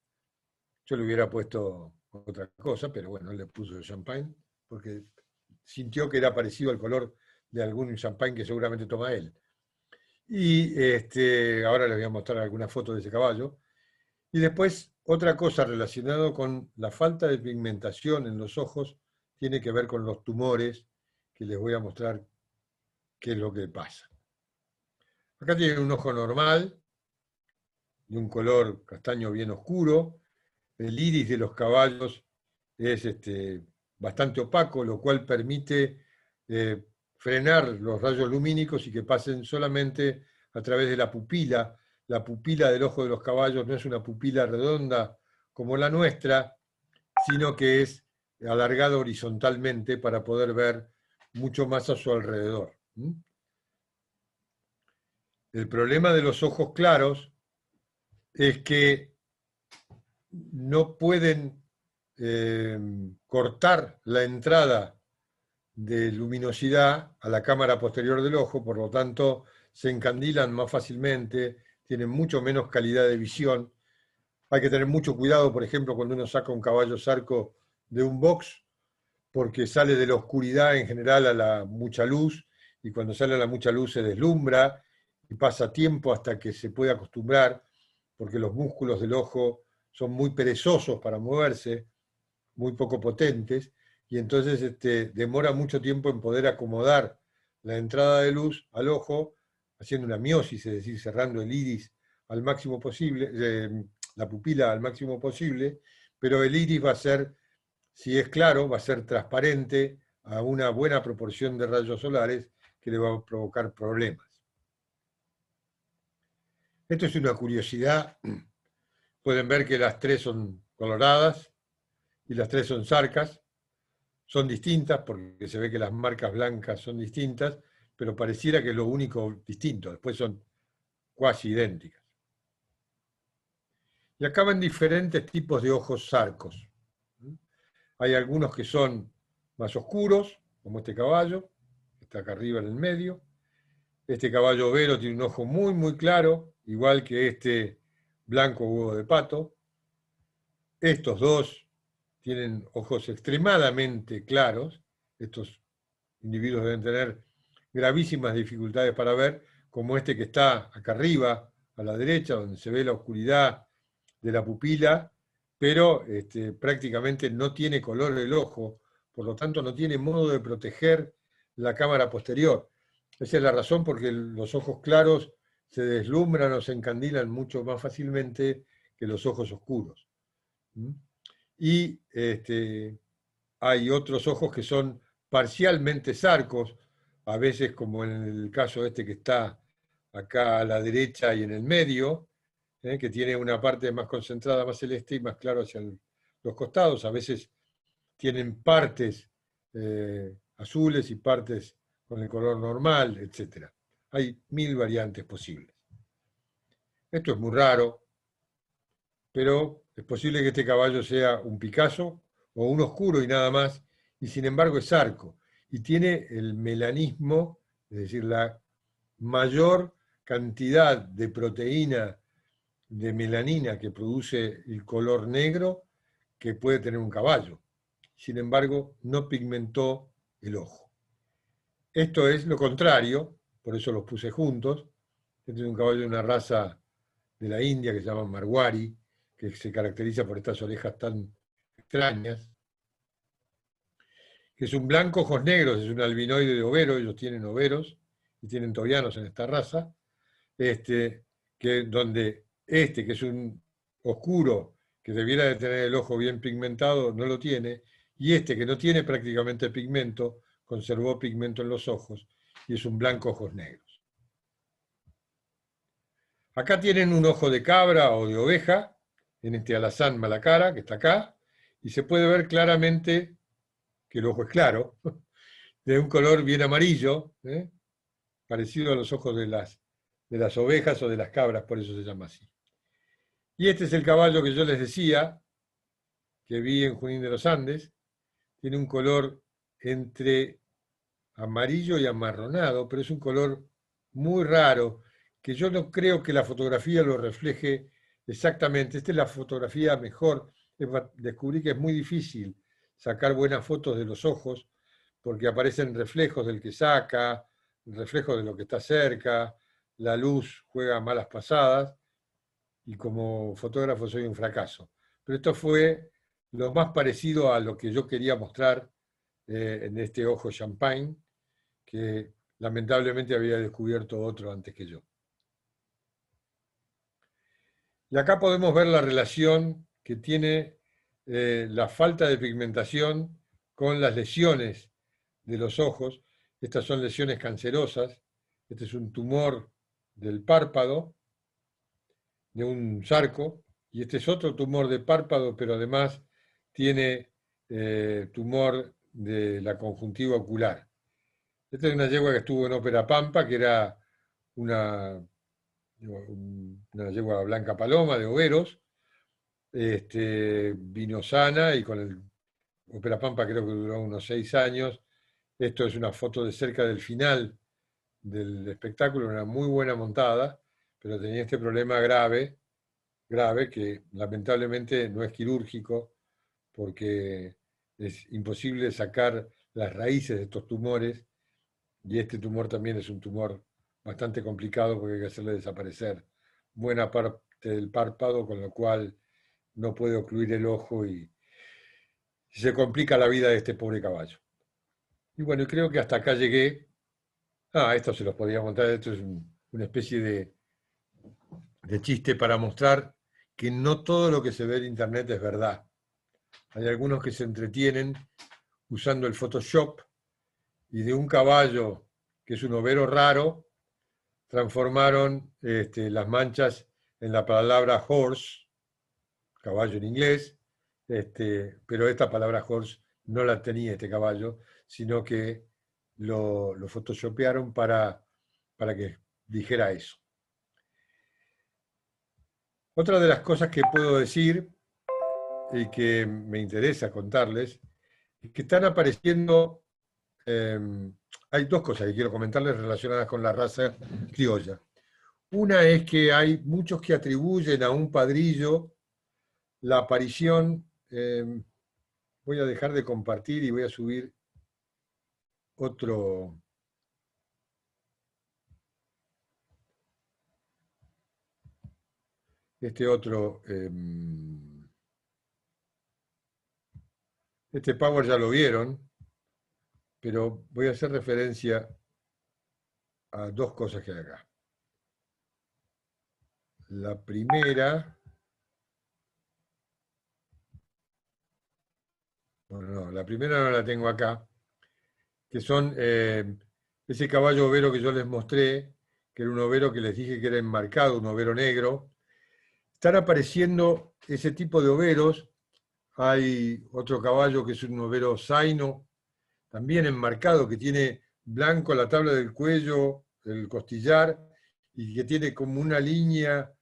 Yo le hubiera puesto otra cosa, pero bueno, él le puso champagne, porque sintió que era parecido al color de algún champán que seguramente toma él. Y ahora les voy a mostrar algunas fotos de ese caballo. Y después, otra cosa relacionada con la falta de pigmentación en los ojos tiene que ver con los tumores, que les voy a mostrar qué es lo que pasa. Acá tienen un ojo normal, de un color castaño bien oscuro. El iris de los caballos es bastante opaco, lo cual permite frenar los rayos lumínicos y que pasen solamente a través de la pupila. La pupila del ojo de los caballos no es una pupila redonda como la nuestra, sino que es alargada horizontalmente para poder ver mucho más a su alrededor. El problema de los ojos claros es que no pueden cortar la entrada de luminosidad a la cámara posterior del ojo, por lo tanto se encandilan más fácilmente, tienen mucho menos calidad de visión. Hay que tener mucho cuidado, por ejemplo, cuando uno saca un caballo zarco de un box, porque sale de la oscuridad en general a la mucha luz, y cuando sale a la mucha luz se deslumbra y pasa tiempo hasta que se puede acostumbrar, porque los músculos del ojo son muy perezosos para moverse, muy poco potentes, y entonces demora mucho tiempo en poder acomodar la entrada de luz al ojo, haciendo una miosis, es decir, cerrando el iris al máximo posible, la pupila al máximo posible, pero el iris va a ser, si es claro, va a ser transparente a una buena proporción de rayos solares que le va a provocar problemas. Esto es una curiosidad. Pueden ver que las tres son coloradas y las tres son zarcas. Son distintas porque se ve que las marcas blancas son distintas, pero pareciera que es lo único distinto. Después son cuasi idénticas. Y acá van diferentes tipos de ojos zarcos. Hay algunos que son más oscuros, como este caballo, que está acá arriba en el medio. Este caballo overo tiene un ojo muy, muy claro, igual que este blanco huevo de pato. Estos dos tienen ojos extremadamente claros. Estos individuos deben tener gravísimas dificultades para ver, como este que está acá arriba, a la derecha, donde se ve la oscuridad de la pupila, pero prácticamente no tiene color el ojo, por lo tanto no tiene modo de proteger la cámara posterior. Esa es la razón porque los ojos claros se deslumbran o se encandilan mucho más fácilmente que los ojos oscuros. Y hay otros ojos que son parcialmente zarcos, a veces como en el caso este que está acá a la derecha y en el medio, que tiene una parte más concentrada, más celeste y más claro hacia los costados. A veces tienen partes azules y partes con el color normal, etc. Hay 1000 variantes posibles. Esto es muy raro, pero es posible que este caballo sea un Picasso o un oscuro y nada más, y sin embargo es zarco. Y tiene el melanismo, es decir, la mayor cantidad de proteína de melanina que produce el color negro que puede tener un caballo. Sin embargo, no pigmentó el ojo. Esto es lo contrario, por eso los puse juntos. Este es un caballo de una raza de la India que se llama Marwari, que se caracteriza por estas orejas tan extrañas. Es un blanco, ojos negros, es un albinoide de overo, ellos tienen overos y tienen tobianos en esta raza, donde que es un oscuro, que debiera de tener el ojo bien pigmentado, no lo tiene, y este, que no tiene prácticamente pigmento, conservó pigmento en los ojos, y es un blanco, ojos negros. Acá tienen un ojo de cabra o de oveja, en este alazán malacara, que está acá, y se puede ver claramente que el ojo es claro, de un color bien amarillo, parecido a los ojos de las ovejas o de las cabras, por eso se llama así. Y este es el caballo que yo les decía, que vi en Junín de los Andes. Tiene un color entre amarillo y amarronado, pero es un color muy raro, que yo no creo que la fotografía lo refleje exactamente. Esta es la fotografía mejor. Descubrí que es muy difícil sacar buenas fotos de los ojos, porque aparecen reflejos del que saca, reflejos de lo que está cerca, la luz juega malas pasadas, y como fotógrafo soy un fracaso. Pero esto fue lo más parecido a lo que yo quería mostrar en este ojo champagne, que lamentablemente había descubierto otro antes que yo. Y acá podemos ver la relación que tiene la falta de pigmentación con las lesiones de los ojos. Estas son lesiones cancerosas. Este es un tumor del párpado, de un sarco, y este es otro tumor de párpado, pero además tiene tumor de la conjuntiva ocular. Esta es una yegua que estuvo en Ópera Pampa, que era una yegua blanca paloma de overos, vino sana y con el Ópera Pampa creo que duró unos 6 años. Esto es una foto de cerca del final del espectáculo, una muy buena montada, pero tenía este problema grave que lamentablemente no es quirúrgico porque es imposible sacar las raíces de estos tumores, y este tumor también es un tumor bastante complicado porque hay que hacerle desaparecer buena parte del párpado, con lo cual no puede ocluir el ojo y se complica la vida de este pobre caballo. Y bueno, creo que hasta acá llegué. Esto se los podía montar, esto es una especie de chiste para mostrar que no todo lo que se ve en Internet es verdad. Hay algunos que se entretienen usando el Photoshop y de un caballo que es un overo raro, transformaron las manchas en la palabra horse, caballo en inglés, pero esta palabra horse no la tenía este caballo, sino que lo photoshopearon para que dijera eso. Otra de las cosas que puedo decir y que me interesa contarles es que están apareciendo, hay dos cosas que quiero comentarles relacionadas con la raza criolla. Una es que hay muchos que atribuyen a un padrillo la aparición, voy a dejar de compartir y voy a subir otro. Este Power ya lo vieron, pero voy a hacer referencia a dos cosas que hay acá. La primera, la primera no la tengo acá, que son ese caballo overo que yo les mostré, que era un overo que les dije que era enmarcado, un overo negro. Están apareciendo ese tipo de overos. Hay otro caballo que es un overo zaino, también enmarcado, que tiene blanco la tabla del cuello, el costillar, y que tiene como una línea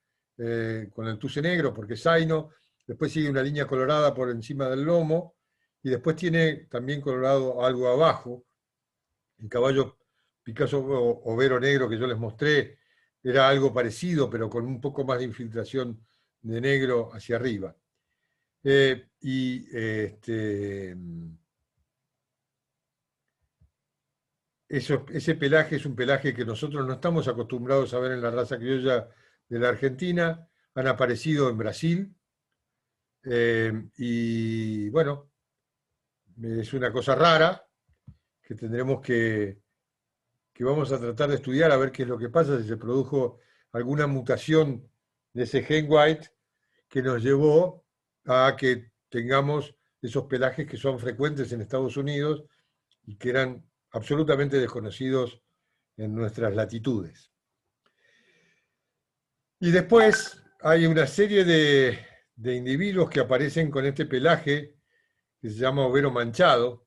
con el tuce negro, porque es zaino. Después sigue una línea colorada por encima del lomo, y después tiene también colorado algo abajo. El caballo Picasso overo negro que yo les mostré era algo parecido, pero con un poco más de infiltración de negro hacia arriba. Ese pelaje es un pelaje que nosotros no estamos acostumbrados a ver en la raza criolla de la Argentina. Han aparecido en Brasil. Y bueno, es una cosa rara que tendremos que vamos a tratar de estudiar a ver qué es lo que pasa, si se produjo alguna mutación de ese gen white que nos llevó a que tengamos esos pelajes que son frecuentes en Estados Unidos y que eran absolutamente desconocidos en nuestras latitudes. Y después hay una serie de individuos que aparecen con este pelaje que se llama overo manchado.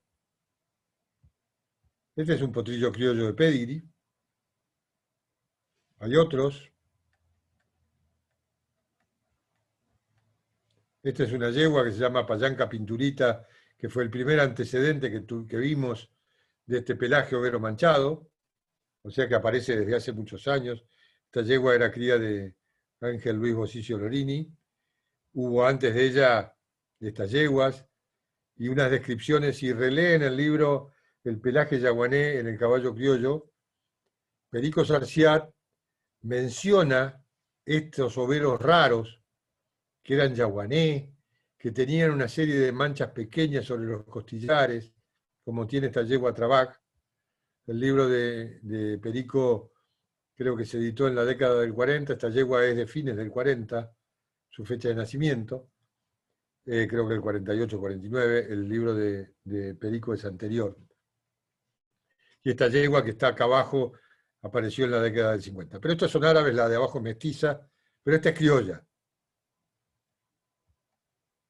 Este es un potrillo criollo de pedigree. Hay otros. Esta es una yegua que se llama Payanca Pinturita, que fue el primer antecedente que vimos de este pelaje overo manchado, o sea que aparece desde hace muchos años. Esta yegua era cría de Ángel Luis Bosicio Lorini. Hubo antes de ella estas yeguas y unas descripciones, y releen el libro el pelaje yaguané en el caballo criollo, Perico Sarciat menciona estos overos raros, que eran yaguané, que tenían una serie de manchas pequeñas sobre los costillares, como tiene esta yegua Trabac. El libro de Perico creo que se editó en la década del 40, esta yegua es de fines del 40, su fecha de nacimiento, creo que el 48, 49, el libro de Perico es anterior. Y esta yegua que está acá abajo apareció en la década del 50. Pero estas son árabes, la de abajo mestiza, pero esta es criolla.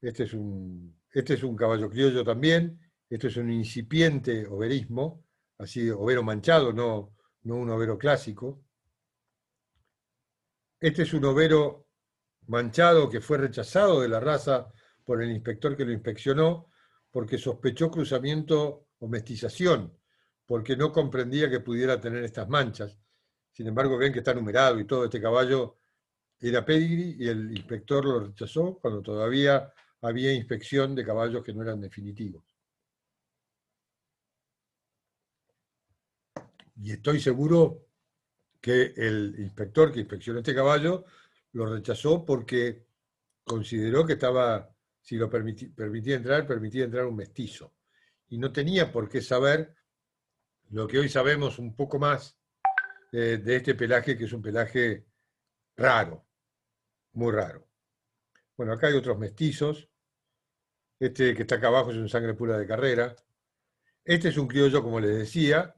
Este es un caballo criollo también, esto es un incipiente overismo, así overo manchado, no un overo clásico. Este es un overo manchado que fue rechazado de la raza por el inspector que lo inspeccionó porque sospechó cruzamiento o mestización, porque no comprendía que pudiera tener estas manchas. Sin embargo, ven que está numerado y todo. Este caballo era pedigree y el inspector lo rechazó cuando todavía había inspección de caballos que no eran definitivos. Y estoy seguro que el inspector que inspeccionó este caballo lo rechazó porque consideró que estaba, si lo permitía entrar un mestizo. Y no tenía por qué saber lo que hoy sabemos un poco más de este pelaje, que es un pelaje raro, muy raro. Bueno, acá hay otros mestizos. Este que está acá abajo es un sangre pura de carrera. Este es un criollo, como les decía,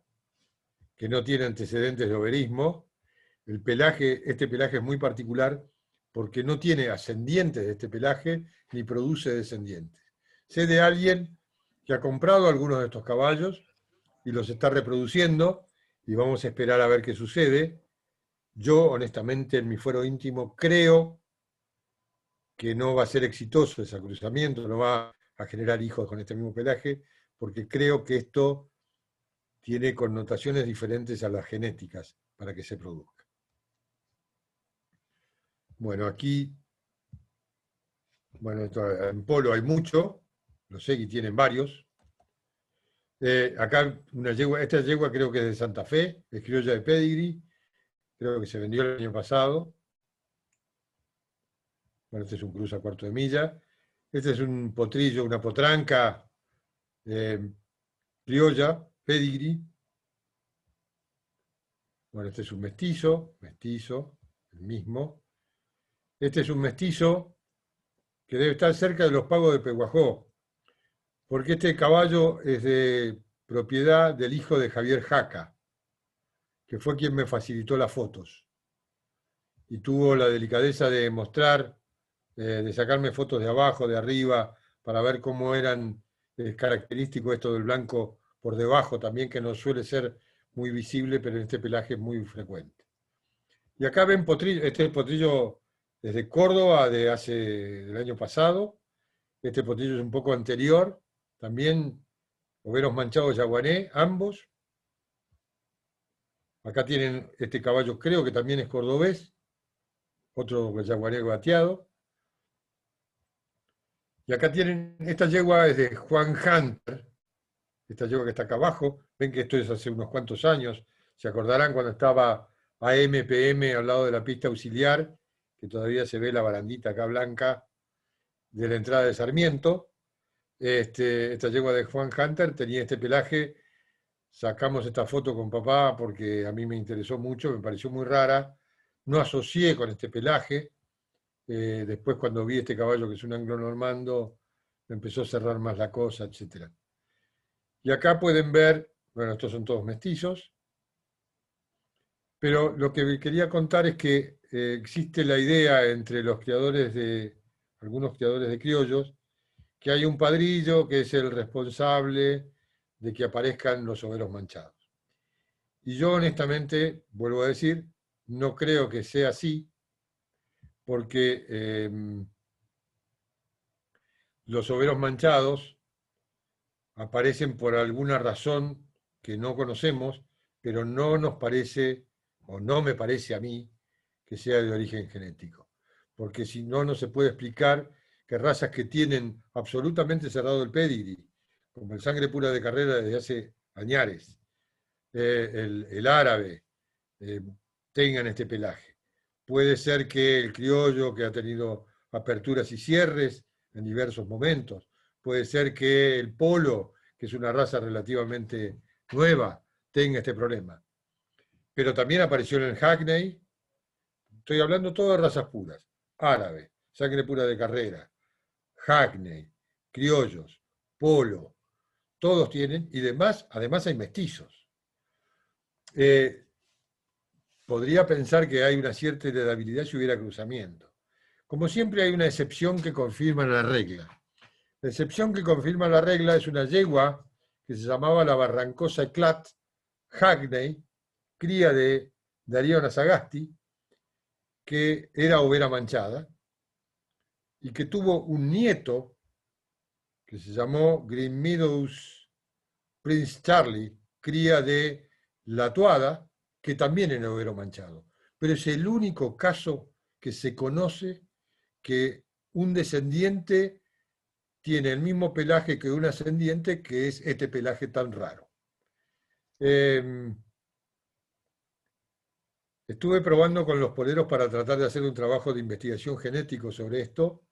que no tiene antecedentes de overismo. Este pelaje es muy particular porque no tiene ascendientes de este pelaje ni produce descendientes. Sé de alguien que ha comprado algunos de estos caballos y los está reproduciendo y vamos a esperar a ver qué sucede. Yo, honestamente, en mi fuero íntimo, creo que no va a ser exitoso ese cruzamiento, no va a generar hijos con este mismo pelaje, porque creo que esto tiene connotaciones diferentes a las genéticas para que se produzca. Bueno, aquí, en polo hay mucho, los Segui tienen varios. Acá esta yegua creo que es de Santa Fe, es criolla de pedigree, creo que se vendió el año pasado. Bueno, este es un cruz a cuarto de milla. Este es un potrillo, una potranca criolla, pedigree. Bueno, este es un mestizo, el mismo. Este es un mestizo que debe estar cerca de los pagos de Peguajó, porque este caballo es de propiedad del hijo de Javier Jaca, que fue quien me facilitó las fotos. Y tuvo la delicadeza de mostrar, de sacarme fotos de abajo, de arriba, para ver cómo eran característico esto del blanco por debajo también, que no suele ser muy visible, pero en este pelaje es muy frecuente. Y acá ven potrillo, este es el potrillo desde Córdoba del año pasado. Este potrillo es un poco anterior, también overos manchados yaguané, ambos. Acá tienen este caballo, creo que también es cordobés, otro yaguané bateado. Y acá tienen, esta yegua es de Juan Hunter, esta yegua que está acá abajo. Ven que esto es hace unos cuantos años. Se acordarán cuando estaba AMPM al lado de la pista auxiliar, que todavía se ve la barandita acá blanca de la entrada de Sarmiento. Esta yegua de Juan Hunter tenía este pelaje. Sacamos esta foto con papá porque a mí me interesó mucho, me pareció muy rara. No asocié con este pelaje. Después cuando vi este caballo que es un anglo-normando, me empezó a cerrar más la cosa, etc. Y acá pueden ver, bueno, estos son todos mestizos, pero lo que quería contar es que existe la idea entre algunos criadores de criollos, que hay un padrillo que es el responsable de que aparezcan los overos manchados. Y yo honestamente, vuelvo a decir, no creo que sea así, porque los overos manchados aparecen por alguna razón que no conocemos, pero no nos parece, o no me parece a mí, que sea de origen genético. Porque si no, no se puede explicar que razas que tienen absolutamente cerrado el pedigree, como el sangre pura de carrera desde hace añares, el árabe, tengan este pelaje. Puede ser que el criollo, que ha tenido aperturas y cierres en diversos momentos, puede ser que el polo, que es una raza relativamente nueva, tenga este problema. Pero también apareció en el Hackney, estoy hablando todo de razas puras, árabe, sangre pura de carrera, Hackney, criollos, polo, todos tienen, y además hay mestizos. Podría pensar que hay una cierta heredabilidad si hubiera cruzamiento. Como siempre hay una excepción que confirma la regla. La excepción que confirma la regla es una yegua que se llamaba la Barrancosa Eclat, Hackney, cría de Darío Nasagasti, que era overa manchada, y que tuvo un nieto que se llamó Green Meadows Prince Charlie, cría de la Tuada, que también era overo manchado. Pero es el único caso que se conoce que un descendiente tiene el mismo pelaje que un ascendiente, que es este pelaje tan raro. Estuve probando con los poleros para tratar de hacer un trabajo de investigación genético sobre esto,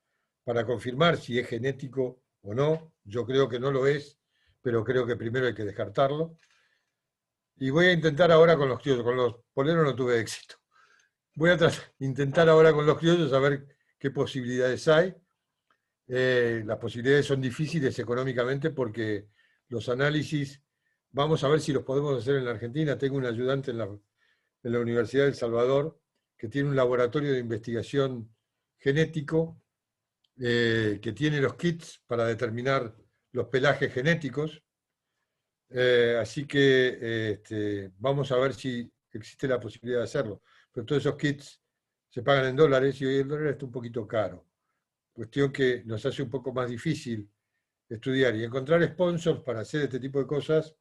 para confirmar si es genético o no. Yo creo que no lo es, pero creo que primero hay que descartarlo. Y voy a intentar ahora con los criollos. Con los poleros no tuve éxito. Voy a intentar ahora con los criollos a ver qué posibilidades hay. Las posibilidades son difíciles económicamente porque los análisis, vamos a ver si los podemos hacer en la Argentina. Tengo un ayudante en la Universidad de El Salvador que tiene un laboratorio de investigación genético, que tiene los kits para determinar los pelajes genéticos. Así que vamos a ver si existe la posibilidad de hacerlo. Pero todos esos kits se pagan en dólares y hoy el dólar está un poquito caro. Cuestión que nos hace un poco más difícil estudiar. Y encontrar sponsors para hacer este tipo de cosas,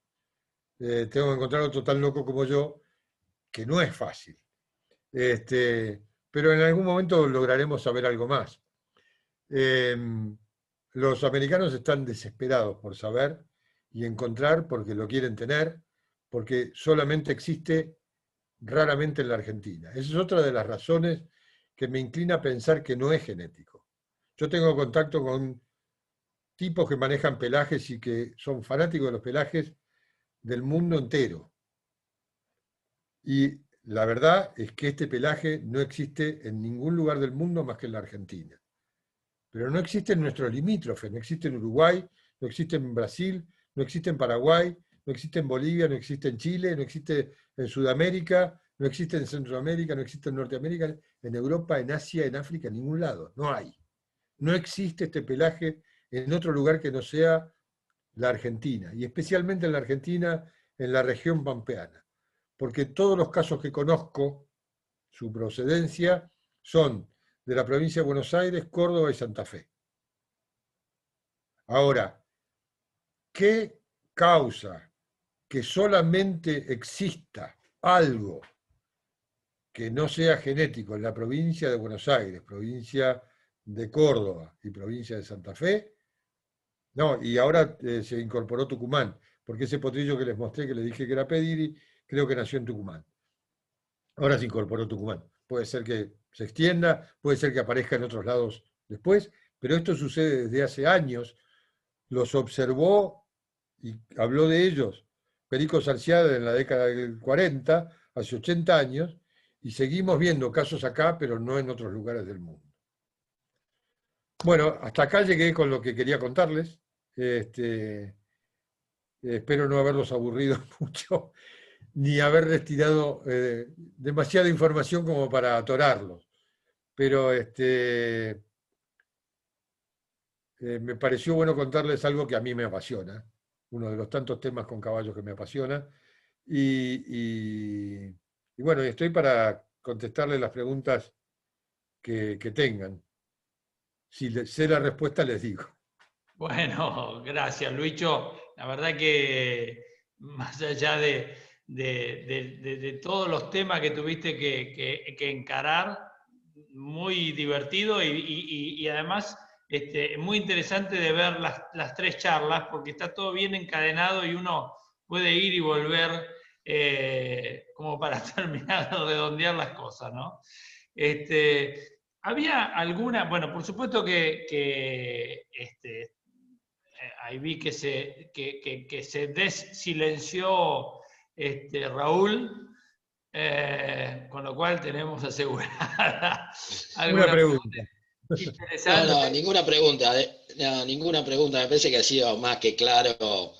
tengo que encontrar otro tan loco como yo, que no es fácil. Pero en algún momento lograremos saber algo más. Los americanos están desesperados por saber y encontrar, porque lo quieren tener, porque solamente existe raramente en la Argentina. Esa es otra de las razones que me inclina a pensar que no es genético. Yo tengo contacto con tipos que manejan pelajes y que son fanáticos de los pelajes del mundo entero. Y la verdad es que este pelaje no existe en ningún lugar del mundo más que en la Argentina. Pero no existe en nuestros limítrofes, no existe en Uruguay, no existe en Brasil, no existe en Paraguay, no existe en Bolivia, no existe en Chile, no existe en Sudamérica, no existe en Centroamérica, no existe en Norteamérica, en Europa, en Asia, en África, en ningún lado. No hay. No existe este pelaje en otro lugar que no sea la Argentina, y especialmente en la Argentina, en la región pampeana. Porque todos los casos que conozco, su procedencia, son de la provincia de Buenos Aires, Córdoba y Santa Fe. Ahora, ¿qué causa que solamente exista algo que no sea genético en la provincia de Buenos Aires, provincia de Córdoba y provincia de Santa Fe? No, y ahora se incorporó Tucumán, porque ese potrillo que les mostré, que les dije que era Pediri, creo que nació en Tucumán. Ahora se incorporó Tucumán. Puede ser que se extienda, puede ser que aparezca en otros lados después, pero esto sucede desde hace años. Los observó y habló de ellos Perico Sarciada en la década del 40, hace 80 años, y seguimos viendo casos acá, pero no en otros lugares del mundo. Bueno, hasta acá llegué con lo que quería contarles. Espero no haberlos aburrido mucho, ni haberles tirado demasiada información como para atorarlos. Pero me pareció bueno contarles algo que a mí me apasiona, uno de los tantos temas con caballos que me apasiona. Y bueno, estoy para contestarles las preguntas que tengan. Si sé la respuesta, les digo. Bueno, gracias, Luicho. La verdad que más allá de todos los temas que tuviste que encarar, muy divertido y además muy interesante de ver las tres charlas, porque está todo bien encadenado y uno puede ir y volver como para terminar de redondear las cosas, ¿no? Había alguna, bueno, por supuesto que ahí vi que se desilenció Raúl, con lo cual tenemos asegurada Una alguna pregunta. interesante. No, ninguna pregunta. No, ninguna pregunta. Me parece que ha sido más que claro,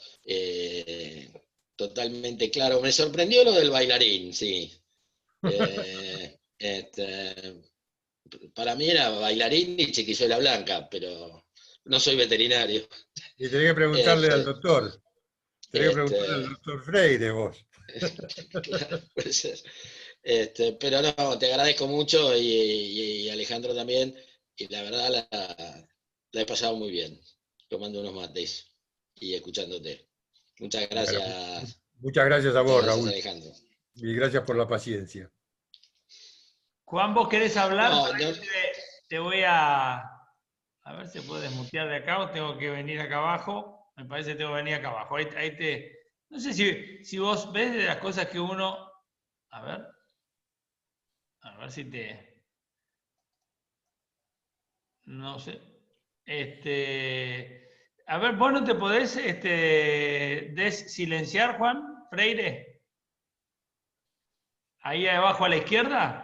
totalmente claro. Me sorprendió lo del bailarín, sí. Para mí era bailarín y chiquizuela blanca, pero no soy veterinario. Y tenés que preguntarle al Este, doctor. Tenés que preguntarle al este, doctor Freire vos. claro, puede ser. Pero no, te agradezco mucho y Alejandro también. Y la verdad la he pasado muy bien, tomando unos mates y escuchándote. Muchas Bueno, gracias, muchas gracias a muchas vos, gracias Raúl. Alejandro. Y gracias por la paciencia. Juan, ¿vos querés hablar? No, Para no, que te voy a ver si puedo desmutear de acá o tengo que venir acá abajo. Me parece que tengo que venir acá abajo. No sé si vos ves de las cosas que uno... A ver si te... No sé. A ver, ¿vos no te podés desilenciar, Juan Freire? Ahí abajo a la izquierda.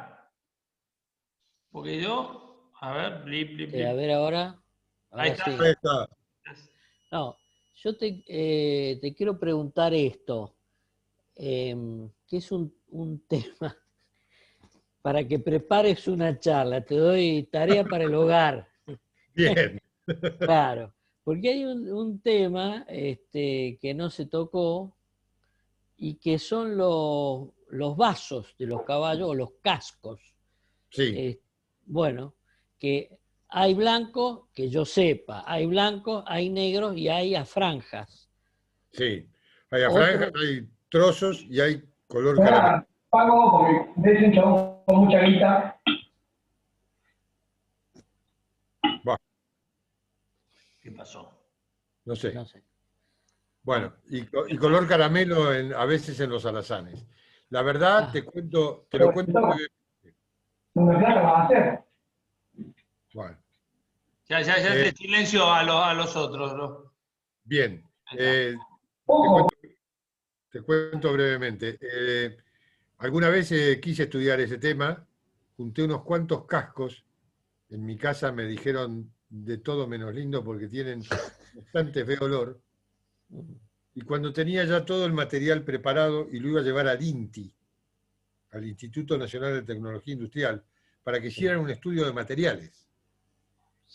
Porque yo... A ver, blip, blip, A blip. ver ahora. Ahí Ahora está. sí. Ahí está. No, yo te quiero preguntar esto, que es un tema para que prepares una charla. Te doy tarea para el hogar. Bien. Claro, porque hay un tema que no se tocó y que son los vasos de los caballos o los cascos. Sí, Bueno, que hay blancos, que yo sepa, hay blancos, hay negros y hay a franjas. sí. Hay a franjas, Otro, hay trozos y hay color caramelo. Ahora pago porque ves un chabón con mucha guita. Bah, ¿Qué pasó? no sé. no sé. Bueno, y color caramelo a veces en los alazanes. La verdad, Ah, te lo cuento brevemente. No me plata va a hacer. Bueno, Ya eh, te silencio a los otros, ¿no? bien. Ahí está. Te Ojo, cuento, te cuento brevemente. Alguna vez quise estudiar ese tema, junté unos cuantos cascos. En mi casa me dijeron de todo menos lindo porque tienen bastante feo olor. Y cuando tenía ya todo el material preparado y lo iba a llevar al INTI, al Instituto Nacional de Tecnología Industrial, para que hicieran un estudio de materiales,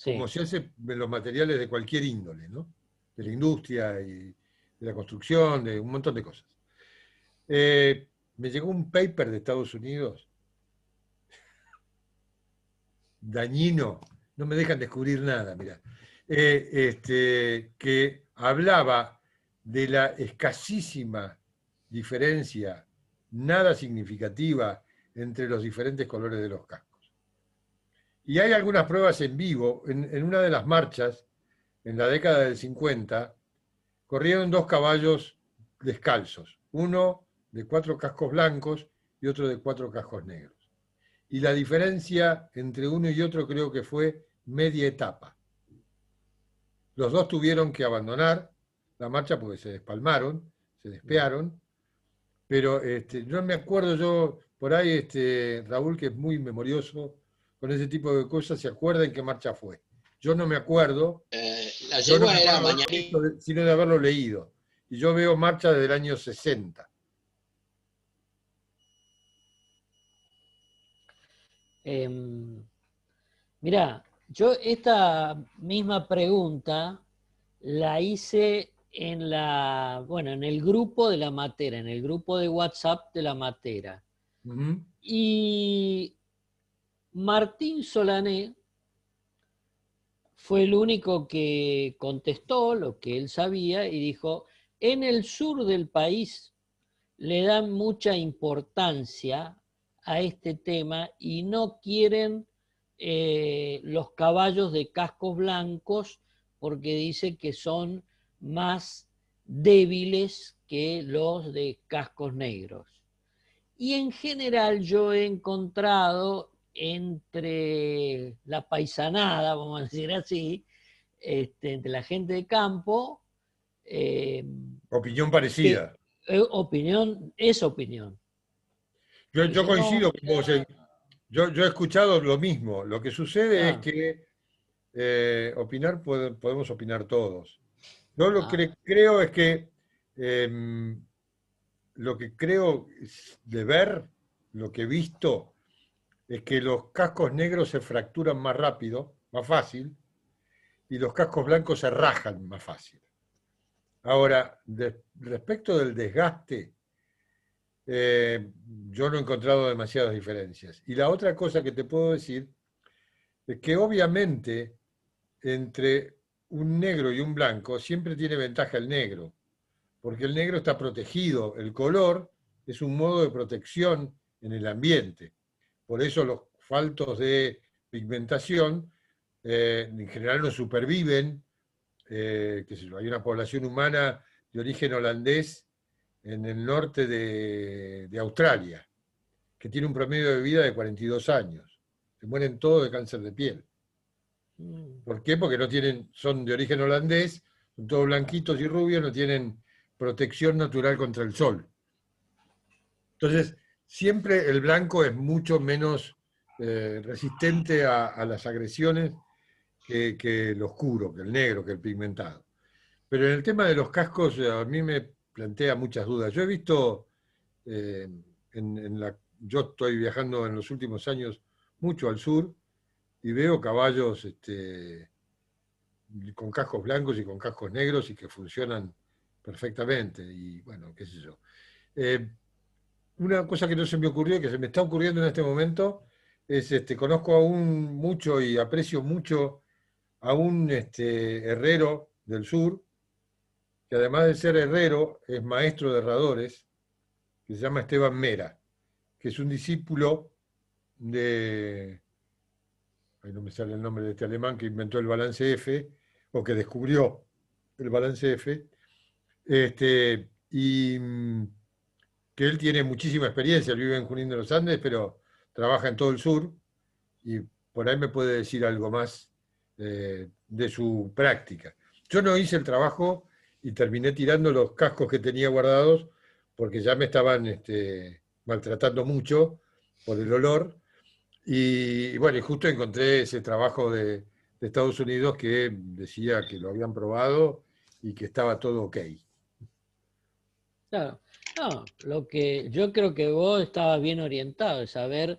como sí. se hace en los materiales de cualquier índole, ¿no? De la industria y de la construcción, de un montón de cosas. Me llegó un paper de Estados Unidos, dañino, no me dejan descubrir nada, mira, que hablaba de la escasísima diferencia, nada significativa, entre los diferentes colores de los cascos. Y hay algunas pruebas en vivo. En una de las marchas, en la década del 50, corrieron dos caballos descalzos, uno de 4 cascos blancos y otro de 4 cascos negros. Y la diferencia entre uno y otro creo que fue media etapa. Los dos tuvieron que abandonar la marcha porque se despalmaron, se despearon, pero no me acuerdo yo, por ahí Raúl, que es muy memorioso con ese tipo de cosas, se acuerda en qué marcha fue. Yo no me acuerdo, la yo no me yegua era acuerdo de haberlo mañanita. visto, sino de haberlo leído. Y yo veo marcha desde el año 60. Mirá, yo esta misma pregunta la hice bueno, en el grupo de la Matera, en el grupo de WhatsApp de la Matera. Ujú. Y Martín Solané fue el único que contestó lo que él sabía y dijo, en el sur del país le dan mucha importancia a este tema y no quieren los caballos de cascos blancos porque dice que son más débiles que los de cascos negros. Y en general yo he encontrado entre la paisanada, vamos a decir así, entre la gente de campo, Opinión parecida. opinión es opinión. Yo Si coincido no, con vos. Yo he escuchado lo mismo. Lo que sucede es que opinar podemos opinar todos. Yo lo que creo es que lo que creo de ver, lo que he visto, es que los cascos negros se fracturan más rápido, más fácil, y los cascos blancos se rajan más fácil. Ahora, respecto del desgaste, yo no he encontrado demasiadas diferencias. Y la otra cosa que te puedo decir es que obviamente entre un negro y un blanco siempre tiene ventaja el negro, porque el negro está protegido, el color es un modo de protección en el ambiente. Por eso los faltos de pigmentación en general no superviven. Hay una población humana de origen holandés en el norte de Australia, que tiene un promedio de vida de 42 años. Se mueren todos de cáncer de piel. ¿Por qué? Porque no tienen, son de origen holandés, son todos blanquitos y rubios, no tienen protección natural contra el sol. Entonces, siempre el blanco es mucho menos resistente a las agresiones que el oscuro, que el negro, que el pigmentado. Pero en el tema de los cascos, a mí me plantea muchas dudas. Yo he visto, yo estoy viajando en los últimos años mucho al sur y veo caballos con cascos blancos y con cascos negros y que funcionan perfectamente. Y bueno, qué sé yo. Una cosa que no se me ocurrió, que se me está ocurriendo en este momento, es, conozco aún mucho y aprecio mucho a un herrero del sur, que además de ser herrero, es maestro de herradores, que se llama Esteban Mera, que es un discípulo de, ahí no me sale el nombre de este alemán que inventó el balance F, o que descubrió el balance F, y que él tiene muchísima experiencia, él vive en Junín de los Andes, pero trabaja en todo el sur, y por ahí me puede decir algo más de su práctica. Yo no hice el trabajo y terminé tirando los cascos que tenía guardados porque ya me estaban maltratando mucho por el olor. Y bueno, y justo encontré ese trabajo de Estados Unidos que decía que lo habían probado y que estaba todo ok. Claro. No, lo que yo creo que vos estabas bien orientado, es saber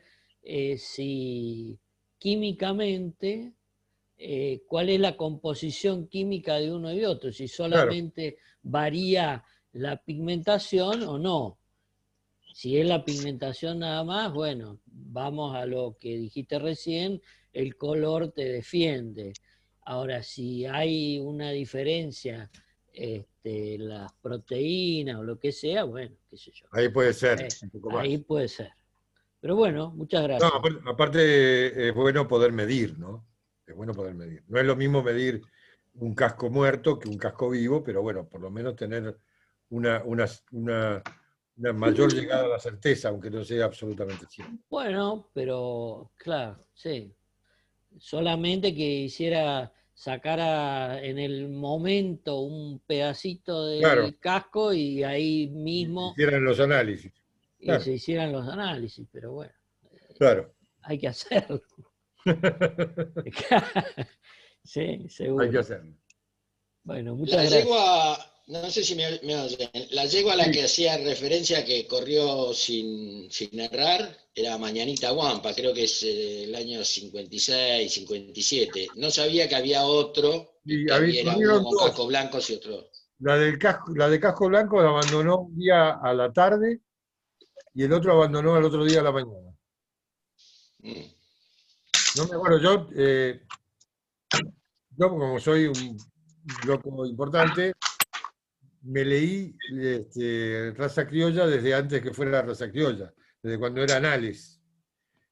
si químicamente cuál es la composición química de uno y otro, si solamente varía la pigmentación o no. Si es la pigmentación nada más, bueno, vamos a lo que dijiste recién, el color te defiende. Ahora, si hay una diferencia, las proteínas o lo que sea, bueno, qué sé yo. Ahí puede ser, un poco más. Ahí puede ser. Pero bueno, muchas gracias. No, aparte es bueno poder medir, ¿no? Es bueno poder medir. No es lo mismo medir un casco muerto que un casco vivo, pero bueno, por lo menos tener una mayor llegada a la certeza, aunque no sea absolutamente cierto. Bueno, pero claro, sí. Solamente que sacara en el momento un pedacito del casco y ahí mismo hicieran los análisis. Y se hicieran los análisis, pero bueno. Claro. Hay que hacerlo. Sí, seguro. Hay que hacerlo. Bueno, muchas gracias. No sé si me oyen. La yegua a la que hacía referencia que corrió sin errar era Mañanita Guampa, creo que es el año 56, 57. No sabía que había otro, que había uno con cascos blancos y otro. La de casco blanco la abandonó un día a la tarde y el otro abandonó al otro día a la mañana. No me acuerdo, yo como soy un loco importante, me leí Raza Criolla desde antes que fuera Raza Criolla, desde cuando era Anales,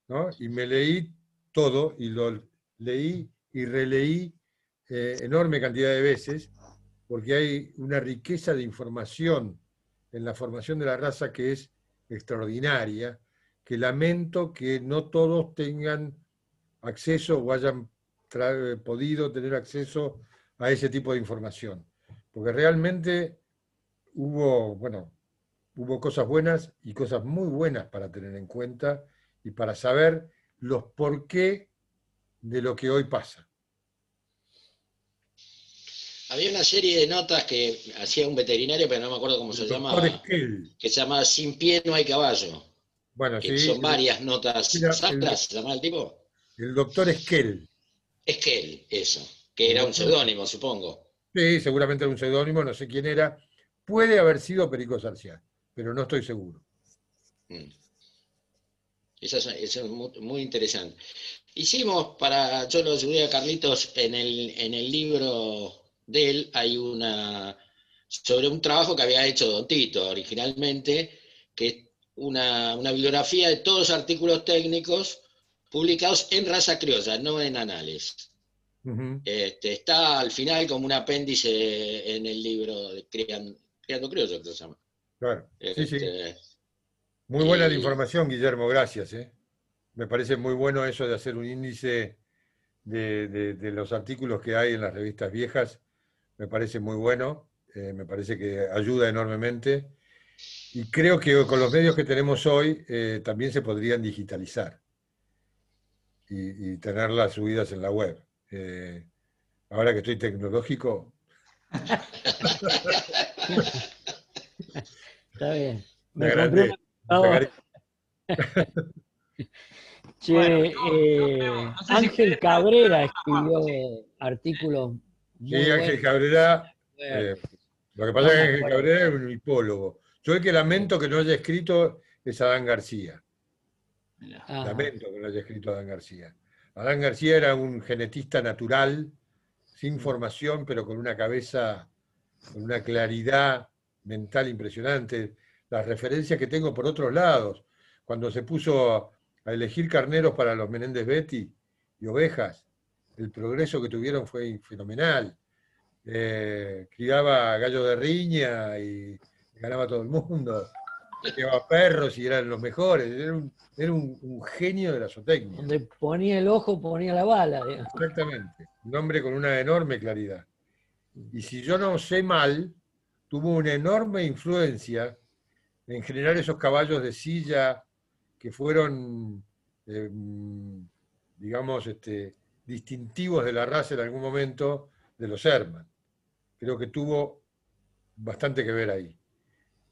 ¿no? Y me leí todo y lo leí y releí enorme cantidad de veces, porque hay una riqueza de información en la formación de la raza que es extraordinaria, que lamento que no todos tengan acceso o hayan podido tener acceso a ese tipo de información. Porque realmente hubo cosas buenas y cosas muy buenas para tener en cuenta y para saber los porqué de lo que hoy pasa. Había una serie de notas que hacía un veterinario, pero no me acuerdo cómo se llamaba, Esquel. que se llamaba Sin pie no hay caballo. Bueno, Que sí. son varias notas. ¿Salas se llamaba el tipo? El doctor Esquel. Esquel, eso. Que era un seudónimo, supongo. Sí, seguramente era un seudónimo, no sé quién era. Puede haber sido Perico Sarciá, pero no estoy seguro. Eso es muy interesante. Hicimos yo lo ayudé a Carlitos en el libro de él, hay sobre un trabajo que había hecho Don Tito originalmente, que es una bibliografía de todos los artículos técnicos publicados en raza criolla, no en anales. Está al final como un apéndice en el libro de Criando Criollo, creo que se llama. Claro, sí. Muy buena la información, Guillermo, gracias. Me parece muy bueno eso de hacer un índice de los artículos que hay en las revistas viejas. Me parece muy bueno, me parece que ayuda enormemente. Y creo que con los medios que tenemos hoy también se podrían digitalizar y tenerlas subidas en la web. Ahora que estoy tecnológico. Está bien. Me compré una computadora. Che, Ángel Cabrera escribió artículos muy buenos. Sí, Ángel Cabrera. Lo que pasa es que Ángel Cabrera es un hipólogo. Yo el que lamento que no haya escrito es Adán García. Lamento que no haya escrito Adán García. Adán García era un genetista natural, sin formación, pero con una cabeza, con una claridad mental impresionante. Las referencias que tengo por otros lados, cuando se puso a elegir carneros para los Menéndez Betty y ovejas, el progreso que tuvieron fue fenomenal. Criaba gallo de riña y ganaba todo el mundo. Criaba perros y eran los mejores. Era un genio de la zootecnia. Donde ponía el ojo, ponía la bala. Digamos. Exactamente. Un hombre con una enorme claridad. Y si yo no sé mal, tuvo una enorme influencia en generar esos caballos de silla que fueron, digamos, distintivos de la raza en algún momento de los Hermann. Creo que tuvo bastante que ver ahí.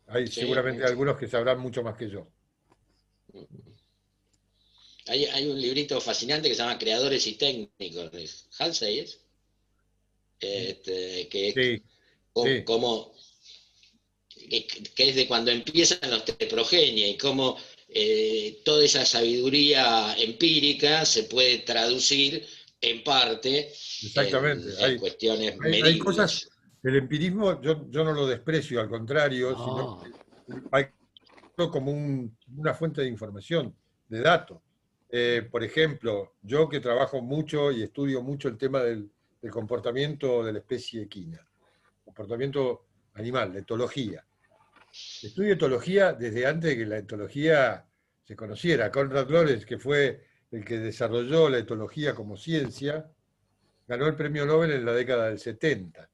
Hay seguramente algunos que sabrán mucho más que yo. Hay un librito fascinante que se llama Creadores y Técnicos, de Halsey, que es de cuando empiezan los teprogenia y cómo toda esa sabiduría empírica se puede traducir en parte en cuestiones medibles. Hay cosas, el empirismo yo no lo desprecio, al contrario, sino hay como una fuente de información, de datos. Por ejemplo, yo que trabajo mucho y estudio mucho el tema del comportamiento de la especie equina, comportamiento animal, la etología. Estudio etología desde antes de que la etología se conociera. Konrad Lorenz, que fue el que desarrolló la etología como ciencia, ganó el premio Nobel en la década del 70.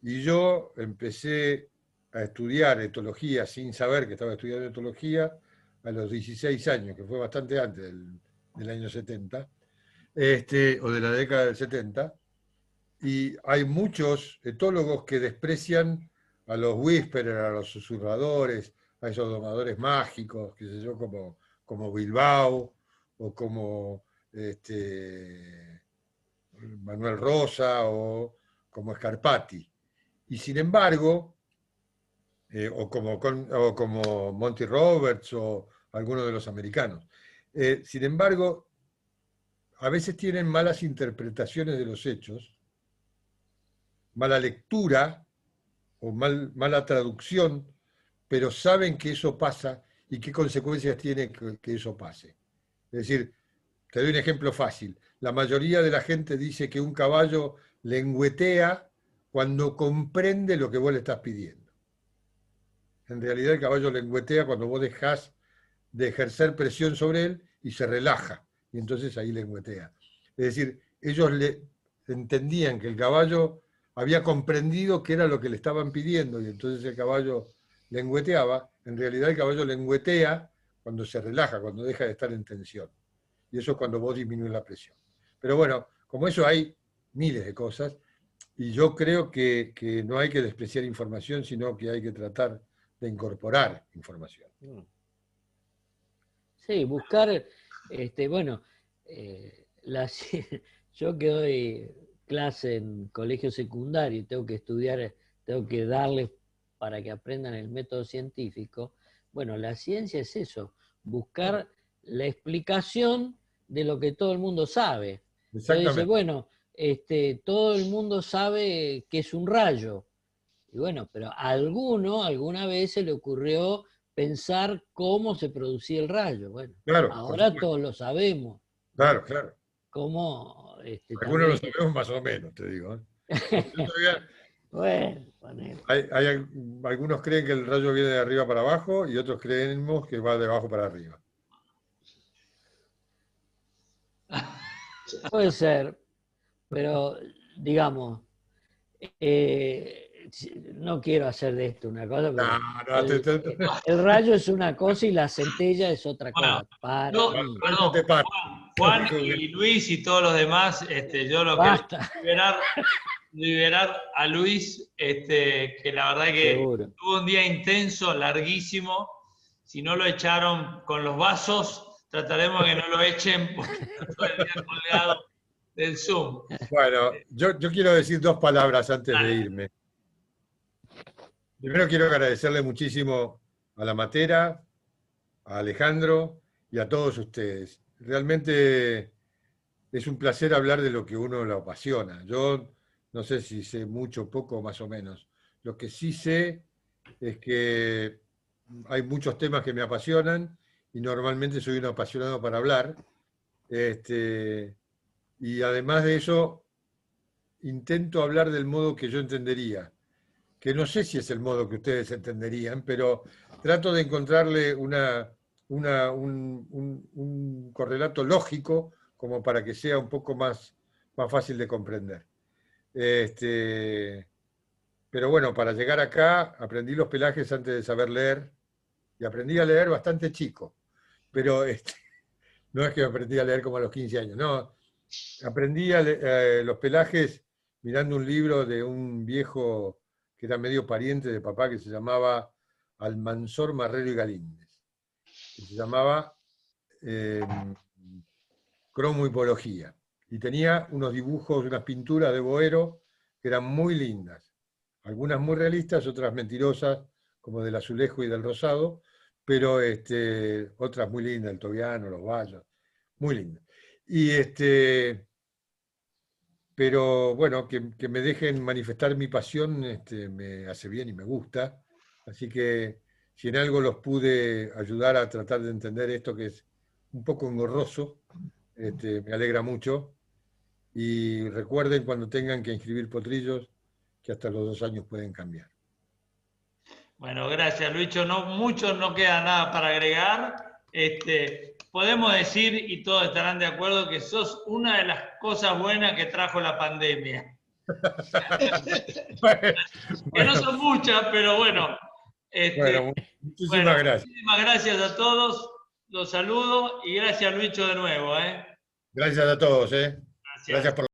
Y yo empecé a estudiar etología sin saber que estaba estudiando etología a los 16 años, que fue bastante antes del año 70, o de la década del 70. Y hay muchos etólogos que desprecian a los whisperers, a los susurradores, a esos domadores mágicos, qué sé yo, como Bilbao o como Manuel Rosa o como Scarpati. Y sin embargo, o como Monty Roberts o algunos de los americanos. Sin embargo, a veces tienen malas interpretaciones de los hechos, mala lectura o mala traducción, pero saben que eso pasa y qué consecuencias tiene que eso pase. Es decir, te doy un ejemplo fácil. La mayoría de la gente dice que un caballo lengüetea cuando comprende lo que vos le estás pidiendo. en realidad el caballo lengüetea cuando vos dejás de ejercer presión sobre él y se relaja, y entonces ahí lengüetea. Es decir, ellos entendían que el caballo había comprendido qué era lo que le estaban pidiendo, y entonces el caballo lengüeteaba. En realidad el caballo lengüetea cuando se relaja, cuando deja de estar en tensión. Y eso es cuando vos disminuyes la presión. Pero bueno, como eso hay miles de cosas, y yo creo que no hay que despreciar información, sino que hay que tratar de incorporar información. Sí, buscar, bueno, yo que doy clase en colegio secundario y tengo que estudiar, tengo que darles para que aprendan el método científico. Bueno, la ciencia es eso, buscar la explicación de lo que todo el mundo sabe. Entonces dice, bueno, todo el mundo sabe que es un rayo. Y bueno, pero a alguna vez se le ocurrió pensar cómo se producía el rayo. Bueno, claro, ahora todos lo sabemos. Claro, claro. Cómo, algunos lo sabemos más o menos, te digo. Bueno, algunos creen que el rayo viene de arriba para abajo y otros creemos que va de abajo para arriba. Puede ser, pero digamos, no quiero hacer de esto una cosa, pero el rayo es una cosa y la centella es otra cosa. Perdón, Juan y Luis y todos los demás, yo lo quiero liberar a Luis, que la verdad que tuvo un día intenso, larguísimo. Si no lo echaron con los vasos, trataremos de que no lo echen porque está todo el día colgado del Zoom. Bueno, yo quiero decir 2 palabras antes de irme. Primero quiero agradecerle muchísimo a la Matera, a Alejandro y a todos ustedes. Realmente es un placer hablar de lo que uno lo apasiona. Yo no sé si sé mucho, poco, más o menos. Lo que sí sé es que hay muchos temas que me apasionan y normalmente soy un apasionado para hablar. Y además de eso, intento hablar del modo que yo entendería, que no sé si es el modo que ustedes entenderían, pero trato de encontrarle un correlato lógico como para que sea un poco más fácil de comprender. Pero bueno, para llegar acá aprendí los pelajes antes de saber leer, y aprendí a leer bastante chico, pero no es que aprendí a leer como a los 15 años, no, aprendí los pelajes mirando un libro de un viejo que era medio pariente de papá, que se llamaba Almanzor, Marrero y Galíndez, que se llamaba Cromohipología, y tenía unos dibujos, unas pinturas de Boero que eran muy lindas, algunas muy realistas, otras mentirosas, como del azulejo y del rosado, pero otras muy lindas, el tobiano, los bayos, muy lindas. Y pero bueno, que me dejen manifestar mi pasión me hace bien y me gusta. Así que si en algo los pude ayudar a tratar de entender esto que es un poco engorroso, me alegra mucho. Y recuerden cuando tengan que inscribir potrillos, que hasta los 2 años pueden cambiar. Bueno, gracias, Lucho. Mucho no queda nada para agregar. Podemos decir, y todos estarán de acuerdo, que sos una de las cosas buenas que trajo la pandemia. Que no son muchas, pero bueno. Muchísimas gracias. Muchísimas gracias a todos. Los saludo y gracias, Lucho, de nuevo. Gracias a todos. Gracias por